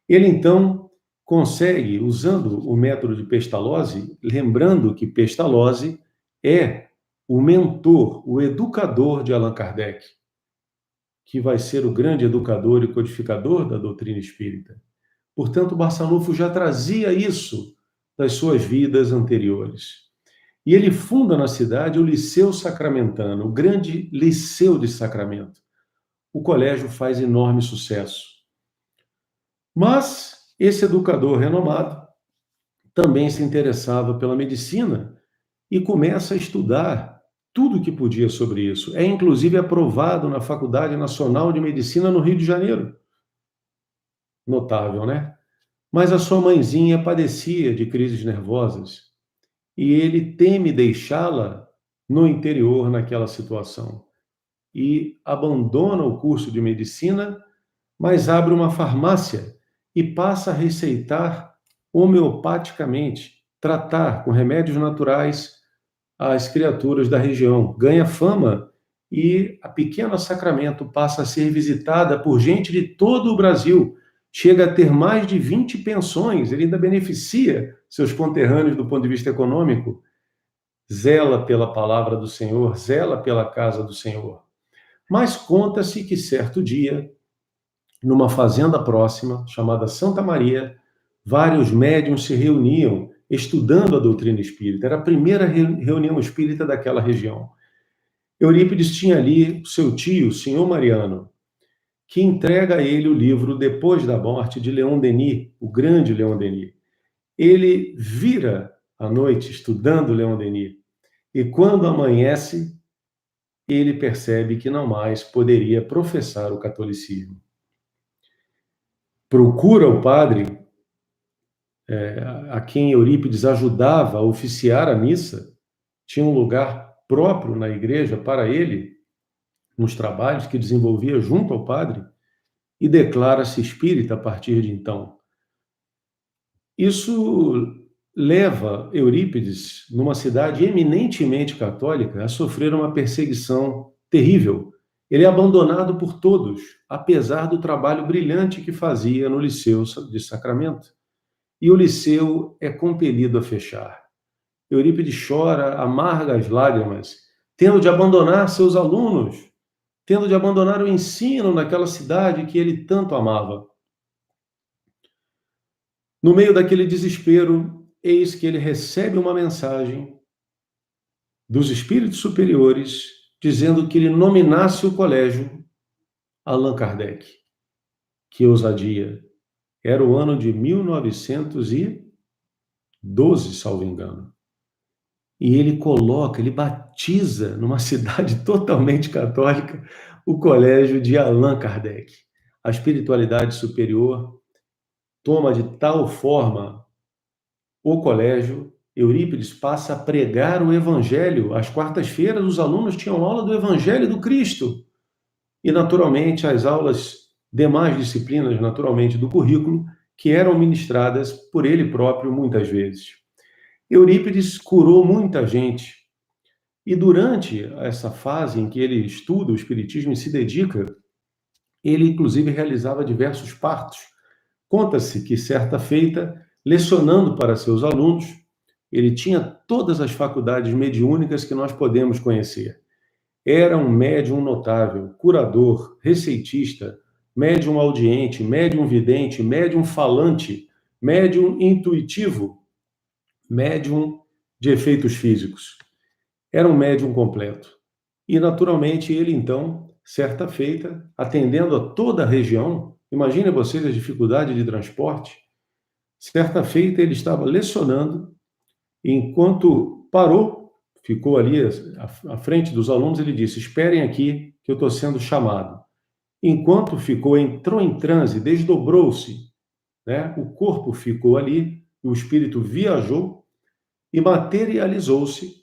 Ele, então, consegue, usando o método de Pestalozzi, lembrando que Pestalozzi é o mentor, o educador de Allan Kardec, que vai ser o grande educador e codificador da doutrina espírita. Portanto, Barçanufo já trazia isso das suas vidas anteriores. E ele funda na cidade o Liceu Sacramentano, o grande Liceu de Sacramento. O colégio faz enorme sucesso. Mas esse educador renomado também se interessava pela medicina e começa a estudar tudo o que podia sobre isso. É inclusive aprovado na Faculdade Nacional de Medicina no Rio de Janeiro. Notável, né? Mas a sua mãezinha padecia de crises nervosas e ele teme deixá-la no interior naquela situação. E abandona o curso de medicina, mas abre uma farmácia e passa a receitar homeopaticamente, tratar com remédios naturais as criaturas da região. Ganha fama e a Pequena Sacramento passa a ser visitada por gente de todo o Brasil. Chega a ter mais de 20 pensões, ele ainda beneficia seus conterrâneos do ponto de vista econômico. Zela pela palavra do Senhor, zela pela casa do Senhor. Mas conta-se que certo dia, numa fazenda próxima, chamada Santa Maria, vários médiuns se reuniam estudando a doutrina espírita. Era a primeira reunião espírita daquela região. Eurípides tinha ali seu tio, o senhor Mariano, que entrega a ele o livro Depois da Morte, de Leon Denis, o grande Leon Denis. Ele vira à noite estudando Leon Denis, e quando amanhece, ele percebe que não mais poderia professar o catolicismo. Procura o padre a quem Eurípides ajudava a oficiar a missa, tinha um lugar próprio na igreja para ele, nos trabalhos que desenvolvia junto ao padre, e declara-se espírita a partir de então. Isso leva Eurípides, numa cidade eminentemente católica, a sofrer uma perseguição terrível. Ele é abandonado por todos, apesar do trabalho brilhante que fazia no Liceu de Sacramento. E o liceu é compelido a fechar. Eurípides chora amargas lágrimas, tendo de abandonar seus alunos, tendo de abandonar o ensino naquela cidade que ele tanto amava. No meio daquele desespero, eis que ele recebe uma mensagem dos espíritos superiores dizendo que ele nominasse o colégio Allan Kardec. Que ousadia! Era o ano de 1912, salvo engano. E ele batiza numa cidade totalmente católica, o colégio de Allan Kardec. A espiritualidade superior toma de tal forma o colégio, Eurípides passa a pregar o Evangelho. Às quartas-feiras, os alunos tinham aula do Evangelho do Cristo. E, naturalmente, as aulas, demais disciplinas, naturalmente, do currículo, que eram ministradas por ele próprio muitas vezes. Eurípides curou muita gente. E durante essa fase em que ele estuda o Espiritismo e se dedica, ele, inclusive, realizava diversos partos. Conta-se que, certa feita, lecionando para seus alunos, Ele tinha todas as faculdades mediúnicas que nós podemos conhecer. Era um médium notável, curador, receitista, médium audiente, médium vidente, médium falante, médium intuitivo, médium de efeitos físicos. Era um médium completo. E, naturalmente, ele, então, certa feita, atendendo a toda a região, imagine vocês a dificuldade de transporte, certa feita ele estava lecionando, e enquanto parou, ficou ali à frente dos alunos, ele disse: esperem aqui que eu estou sendo chamado. Enquanto entrou em transe, desdobrou-se, né? O corpo ficou ali, o espírito viajou e materializou-se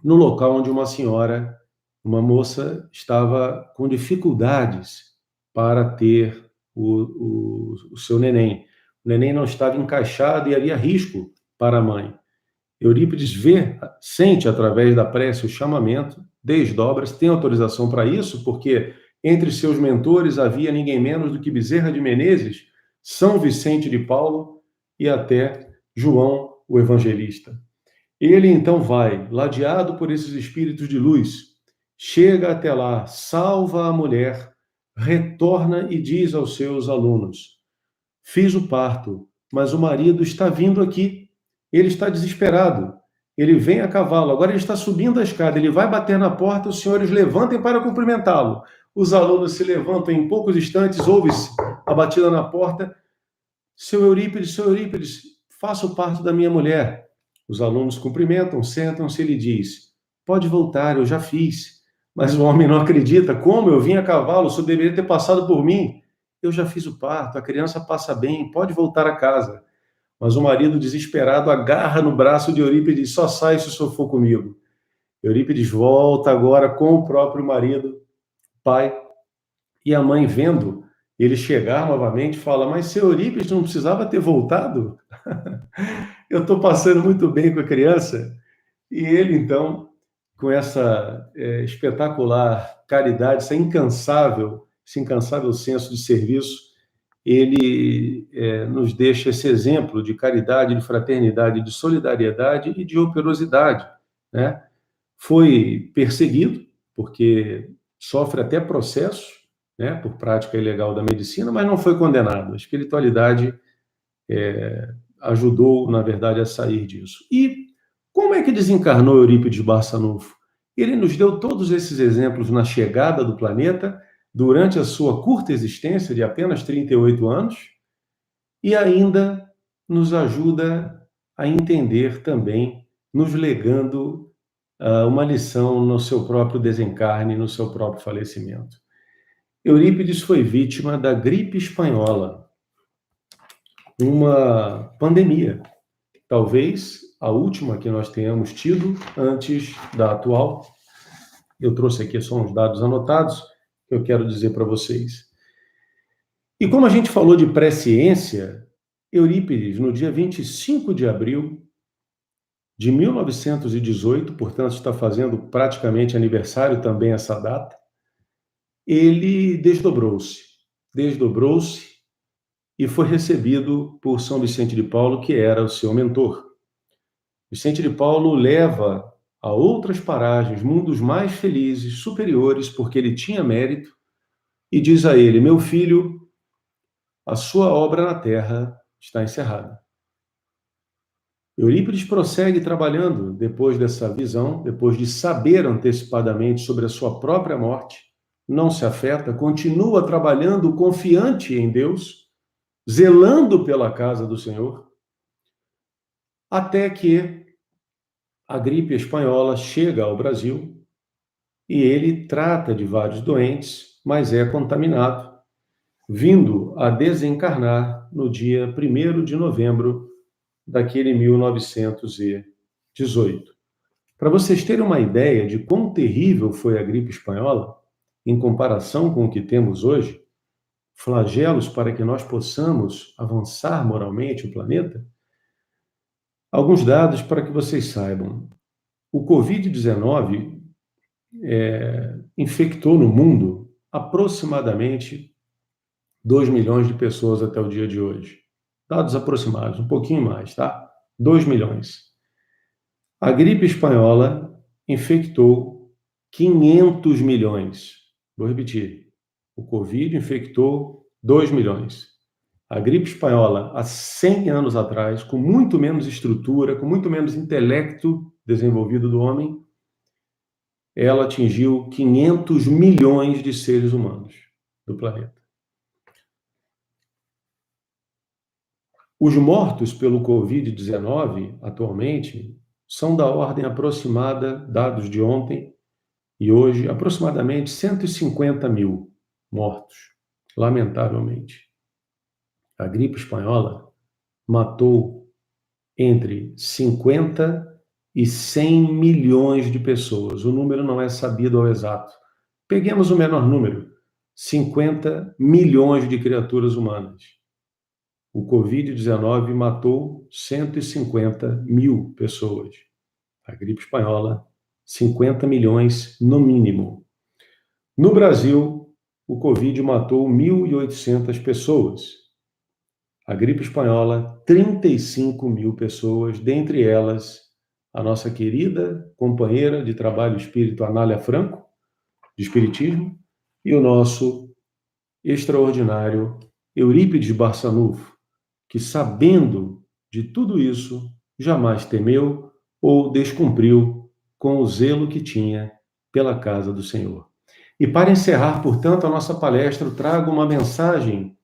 no local onde uma moça, estava com dificuldades para ter o seu neném. O neném não estava encaixado e havia risco para a mãe. Eurípides sente através da prece o chamamento, desdobra-se, tem autorização para isso, porque entre seus mentores havia ninguém menos do que Bezerra de Menezes, São Vicente de Paulo e até João, o Evangelista. Ele então vai, ladeado por esses espíritos de luz, chega até lá, salva a mulher, retorna e diz aos seus alunos: fiz o parto, mas o marido está vindo aqui. Ele está desesperado. Ele vem a cavalo, agora ele está subindo a escada, ele vai bater na porta, os senhores levantem para cumprimentá-lo. Os alunos se levantam, em poucos instantes ouve-se a batida na porta: seu Eurípides, faça o parto da minha mulher. Os alunos cumprimentam, sentam-se, ele diz: pode voltar, eu já fiz. Mas o homem não acredita: como? Eu vim a cavalo, o senhor deveria ter passado por mim. Eu já fiz o parto, a criança passa bem, pode voltar a casa. Mas o marido, desesperado, agarra no braço de Eurípides e diz: só sai se o senhor for comigo. Eurípides volta agora com o próprio marido, pai, e a mãe, vendo ele chegar novamente, fala: mas seu Eurípides não precisava ter voltado? Eu estou passando muito bem com a criança. E ele, então, com essa espetacular caridade, esse incansável senso de serviço, ele nos deixa esse exemplo de caridade, de fraternidade, de solidariedade e de operosidade, né? Foi perseguido, porque sofre até processo, né, por prática ilegal da medicina, mas não foi condenado. A espiritualidade ajudou, na verdade, a sair disso. E como é que desencarnou Eurípides Barçanufo? Ele nos deu todos esses exemplos na chegada do planeta, durante a sua curta existência de apenas 38 anos, e ainda nos ajuda a entender também, nos legando uma lição no seu próprio desencarne, no seu próprio falecimento. Eurípides foi vítima da gripe espanhola, uma pandemia, talvez a última que nós tenhamos tido antes da atual. Eu trouxe aqui só uns dados anotados que eu quero dizer para vocês. E como a gente falou de presciência, Eurípides, no dia 25 de abril de 1918, portanto está fazendo praticamente aniversário também essa data, ele desdobrou-se e foi recebido por São Vicente de Paulo, que era o seu mentor. Vicente de Paulo leva a outras paragens, mundos mais felizes, superiores, porque ele tinha mérito, e diz a ele: meu filho, a sua obra na terra está encerrada. Eurípides prossegue trabalhando depois dessa visão, depois de saber antecipadamente sobre a sua própria morte, não se afeta, continua trabalhando confiante em Deus, zelando pela casa do Senhor, até que a gripe espanhola chega ao Brasil e ele trata de vários doentes, mas é contaminado, vindo a desencarnar no dia 1º de novembro daquele 1918. Para vocês terem uma ideia de quão terrível foi a gripe espanhola, em comparação com o que temos hoje, flagelos para que nós possamos avançar moralmente o planeta, alguns dados para que vocês saibam. O Covid-19 infectou no mundo aproximadamente 2 milhões de pessoas até o dia de hoje. Dados aproximados, um pouquinho mais, tá? 2 milhões. A gripe espanhola infectou 500 milhões. Vou repetir. O Covid infectou 2 milhões. A gripe espanhola, há 100 anos atrás, com muito menos estrutura, com muito menos intelecto desenvolvido do homem, ela atingiu 500 milhões de seres humanos do planeta. Os mortos pelo Covid-19, atualmente, são da ordem aproximada, dados de ontem e hoje, aproximadamente 150 mil mortos, lamentavelmente. A gripe espanhola matou entre 50 e 100 milhões de pessoas. O número não é sabido ao exato. Peguemos o menor número, 50 milhões de criaturas humanas. O Covid-19 matou 150 mil pessoas. A gripe espanhola, 50 milhões no mínimo. No Brasil, o Covid matou 1.800 pessoas. A gripe espanhola, 35 mil pessoas, dentre elas a nossa querida companheira de trabalho espírito Anália Franco, de Espiritismo, e o nosso extraordinário Eurípides Barçanufo, que, sabendo de tudo isso, jamais temeu ou descumpriu com o zelo que tinha pela casa do Senhor. E para encerrar, portanto, a nossa palestra, trago uma mensagem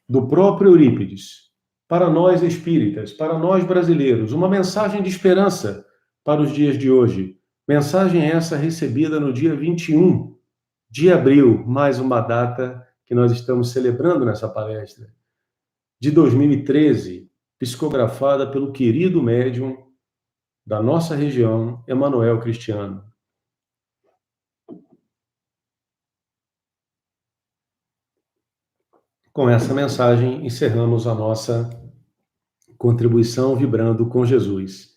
do próprio Eurípides, para nós espíritas, para nós brasileiros, uma mensagem de esperança para os dias de hoje. Mensagem essa recebida no dia 21 de abril, mais uma data que nós estamos celebrando nessa palestra, de 2013, psicografada pelo querido médium da nossa região, Emanuel Cristiano. Com essa mensagem, encerramos a nossa contribuição vibrando com Jesus.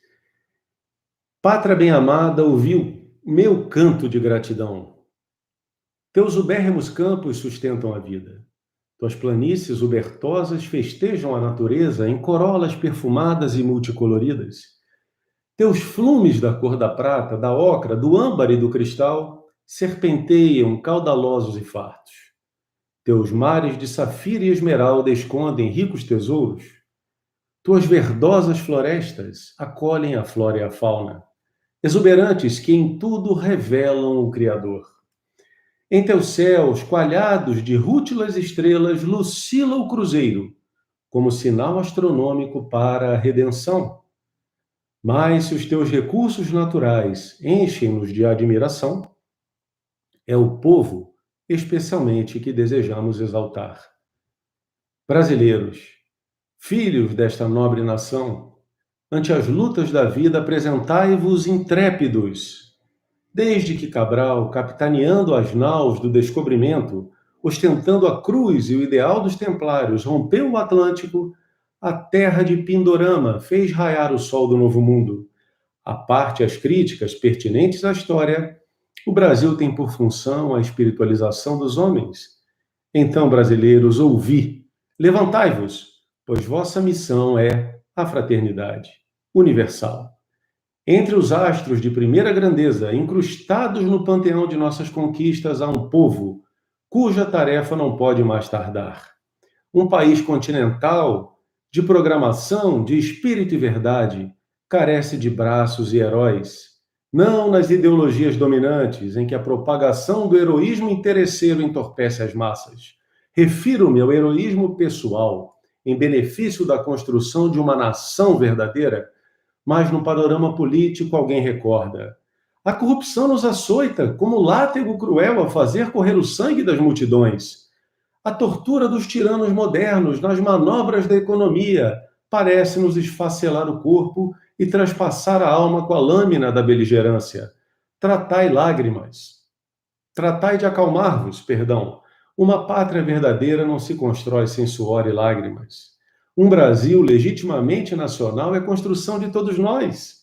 Pátria bem-amada, ouviu meu canto de gratidão. Teus ubérrimos campos sustentam a vida. Tuas planícies ubertosas festejam a natureza em corolas perfumadas e multicoloridas. Teus flumes da cor da prata, da ocra, do âmbar e do cristal serpenteiam caudalosos e fartos. Teus mares de safira e esmeralda escondem ricos tesouros. Tuas verdosas florestas acolhem a flora e a fauna, exuberantes que em tudo revelam o Criador. Em teus céus, coalhados de rútilas estrelas, lucila o cruzeiro, como sinal astronômico para a redenção. Mas se os teus recursos naturais enchem-nos de admiração, é o povo, especialmente, que desejamos exaltar. Brasileiros, filhos desta nobre nação, ante as lutas da vida apresentai-vos intrépidos. Desde que Cabral, capitaneando as naus do descobrimento, ostentando a cruz e o ideal dos templários, rompeu o Atlântico, a terra de Pindorama fez raiar o sol do novo mundo. À parte as críticas pertinentes à história, o Brasil tem por função a espiritualização dos homens. Então, brasileiros, ouvi, levantai-vos, pois vossa missão é a fraternidade universal. Entre os astros de primeira grandeza, incrustados no panteão de nossas conquistas, há um povo cuja tarefa não pode mais tardar. Um país continental, de programação, de espírito e verdade, carece de braços e heróis. Não nas ideologias dominantes, em que a propagação do heroísmo interesseiro entorpece as massas. Refiro-me ao heroísmo pessoal, em benefício da construção de uma nação verdadeira, mas no panorama político alguém recorda. A corrupção nos açoita como látego cruel a fazer correr o sangue das multidões. A tortura dos tiranos modernos nas manobras da economia parece nos esfacelar o corpo e traspassar a alma com a lâmina da beligerância. Tratai de acalmar-vos, perdão. Uma pátria verdadeira não se constrói sem suor e lágrimas. Um Brasil legitimamente nacional é construção de todos nós.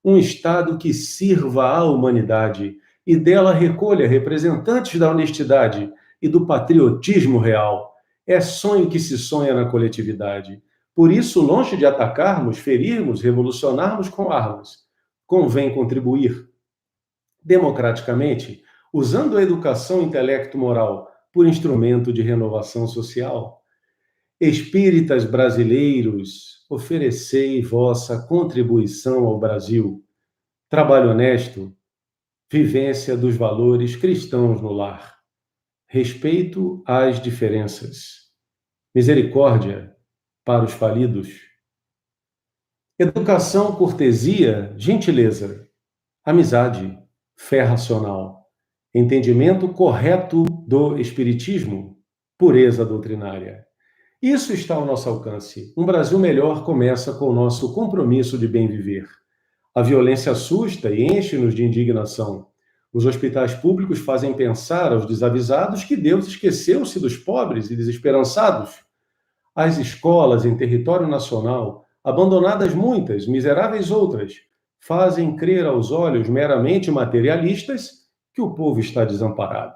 Um Estado que sirva à humanidade e dela recolha representantes da honestidade e do patriotismo real. É sonho que se sonha na coletividade. Por isso, longe de atacarmos, ferirmos, revolucionarmos com armas, convém contribuir democraticamente, usando a educação intelecto-moral por instrumento de renovação social. Espíritas brasileiros, oferecei vossa contribuição ao Brasil. Trabalho honesto, vivência dos valores cristãos no lar, respeito às diferenças, misericórdia para os falidos, educação, cortesia, gentileza, amizade, fé racional, entendimento correto do espiritismo, pureza doutrinária. Isso está ao nosso alcance. Um Brasil melhor começa com o nosso compromisso de bem viver. A violência assusta e enche-nos de indignação. Os hospitais públicos fazem pensar aos desavisados que Deus esqueceu-se dos pobres e desesperançados. As escolas em território nacional, abandonadas muitas, miseráveis outras, fazem crer aos olhos meramente materialistas que o povo está desamparado.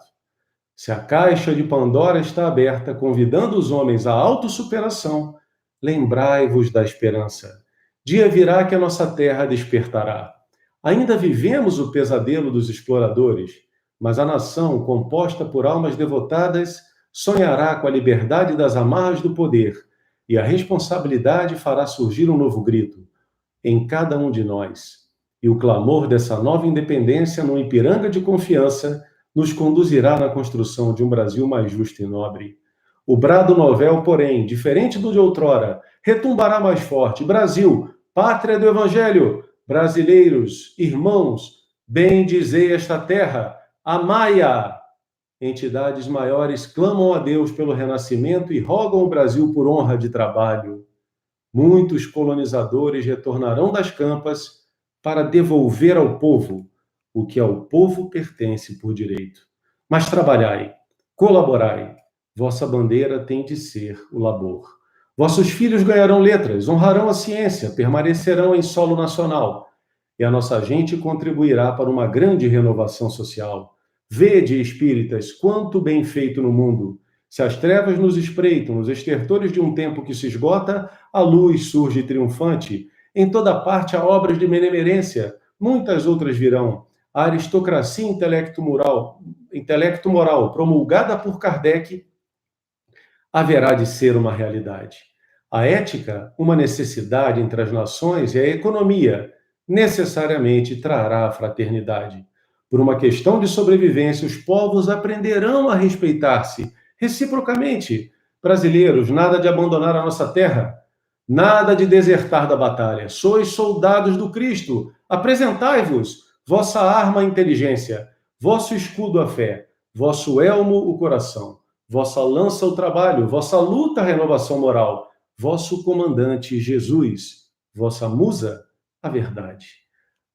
Se a caixa de Pandora está aberta, convidando os homens à autossuperação, lembrai-vos da esperança. Dia virá que a nossa terra despertará. Ainda vivemos o pesadelo dos exploradores, mas a nação, composta por almas devotadas, sonhará com a liberdade das amarras do poder, e a responsabilidade fará surgir um novo grito em cada um de nós. E o clamor dessa nova independência, no Ipiranga de confiança, nos conduzirá na construção de um Brasil mais justo e nobre. O brado novel, porém, diferente do de outrora, retumbará mais forte. Brasil, pátria do Evangelho, brasileiros, irmãos, bendizei esta terra, amai-a. Entidades maiores clamam a Deus pelo renascimento e rogam ao Brasil por honra de trabalho. Muitos colonizadores retornarão das campas para devolver ao povo o que ao povo pertence por direito. Mas trabalhai, colaborai, vossa bandeira tem de ser o labor. Vossos filhos ganharão letras, honrarão a ciência, permanecerão em solo nacional, e a nossa gente contribuirá para uma grande renovação social. Vede, espíritas, quanto bem feito no mundo. Se as trevas nos espreitam, nos estertores de um tempo que se esgota, a luz surge triunfante. Em toda parte há obras de benemerência, muitas outras virão. A aristocracia intelecto-moral promulgada por Kardec haverá de ser uma realidade. A ética, uma necessidade entre as nações, e a economia, necessariamente trará a fraternidade. Por uma questão de sobrevivência, os povos aprenderão a respeitar-se reciprocamente. Brasileiros, nada de abandonar a nossa terra, nada de desertar da batalha. Sois soldados do Cristo. Apresentai-vos, vossa arma a inteligência, vosso escudo a fé, vosso elmo o coração, vossa lança o trabalho, vossa luta a renovação moral, vosso comandante Jesus, vossa musa a verdade.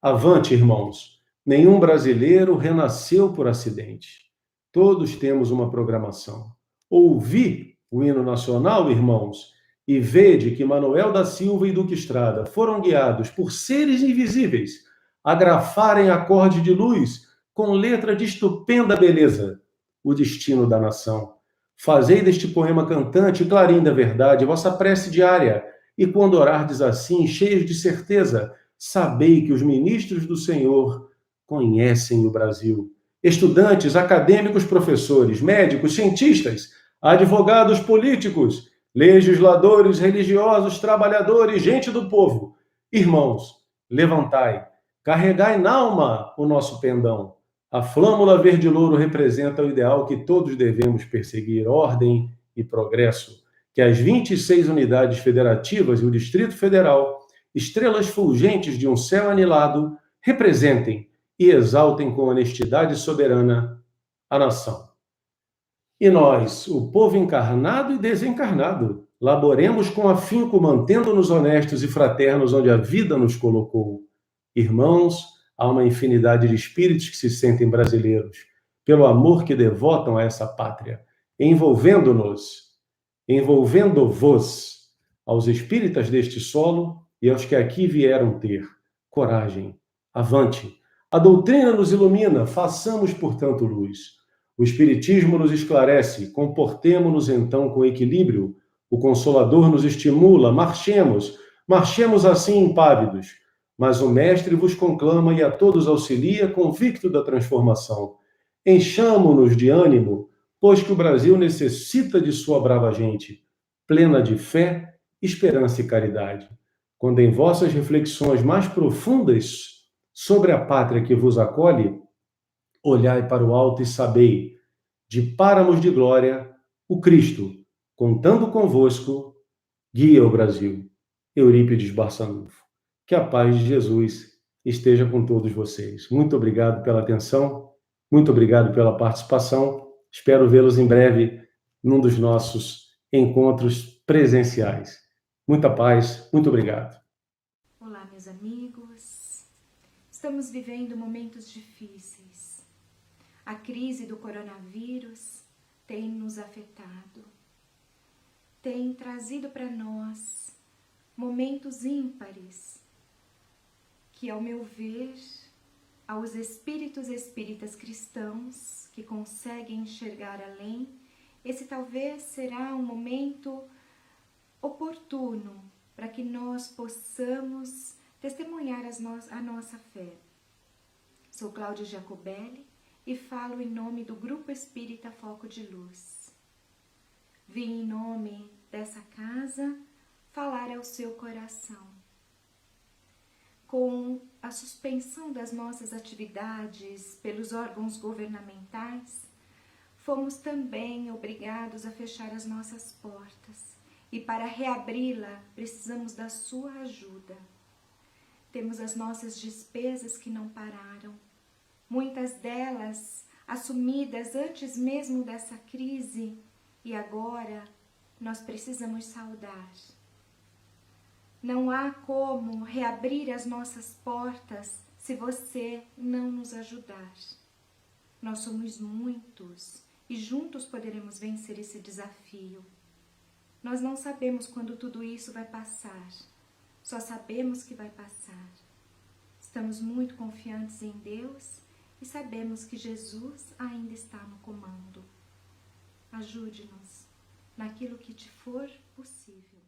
Avante, irmãos, nenhum brasileiro renasceu por acidente. Todos temos uma programação. Ouvi o hino nacional, irmãos, e vede que Manuel da Silva e Duque Estrada foram guiados por seres invisíveis a grafarem acorde de luz com letra de estupenda beleza, o destino da nação. Fazei deste poema cantante, clarim da verdade, vossa prece diária, e quando orardes assim, cheios de certeza, sabei que os ministros do Senhor conhecem o Brasil. Estudantes, acadêmicos, professores, médicos, cientistas, advogados políticos, legisladores, religiosos, trabalhadores, gente do povo, irmãos, levantai, carregai na alma o nosso pendão. A flâmula verde-louro representa o ideal que todos devemos perseguir, ordem e progresso. Que as 26 unidades federativas e o Distrito Federal, estrelas fulgentes de um céu anilado, representem e exaltem com honestidade soberana a nação. E nós, o povo encarnado e desencarnado, laboremos com afinco, mantendo-nos honestos e fraternos onde a vida nos colocou. Irmãos, há uma infinidade de espíritos que se sentem brasileiros, pelo amor que devotam a essa pátria, envolvendo-vos aos espíritas deste solo e aos que aqui vieram ter. Coragem, avante. A doutrina nos ilumina, façamos, portanto, luz. O Espiritismo nos esclarece, comportemo-nos então com equilíbrio. O Consolador nos estimula, marchemos assim impávidos. mas o Mestre vos conclama e a todos auxilia, convicto da transformação. Enchamo-nos de ânimo, pois que o Brasil necessita de sua brava gente, plena de fé, esperança e caridade. Quando em vossas reflexões mais profundas sobre a pátria que vos acolhe, olhai para o alto e sabei, de páramos de glória, o Cristo, contando convosco, guia o Brasil. Eurípides Barçanufo. Que a paz de Jesus esteja com todos vocês. Muito obrigado pela atenção, muito obrigado pela participação. Espero vê-los em breve num dos nossos encontros presenciais. Muita paz, muito obrigado. Olá, meus amigos. Estamos vivendo momentos difíceis. A crise do coronavírus tem nos afetado, tem trazido para nós momentos ímpares que, ao meu ver, aos espíritas cristãos que conseguem enxergar além, esse talvez será um momento oportuno para que nós possamos testemunhar a nossa fé. Sou Cláudia Jacobelli e falo em nome do Grupo Espírita Foco de Luz. Vim em nome dessa casa falar ao seu coração. Com a suspensão das nossas atividades pelos órgãos governamentais, fomos também obrigados a fechar as nossas portas e para reabri-la precisamos da sua ajuda. Temos as nossas despesas que não pararam, muitas delas assumidas antes mesmo dessa crise e agora nós precisamos saldar. Não há como reabrir as nossas portas se você não nos ajudar. Nós somos muitos e juntos poderemos vencer esse desafio. Nós não sabemos quando tudo isso vai passar, só sabemos que vai passar. Estamos muito confiantes em Deus e sabemos que Jesus ainda está no comando. Ajude-nos naquilo que te for possível.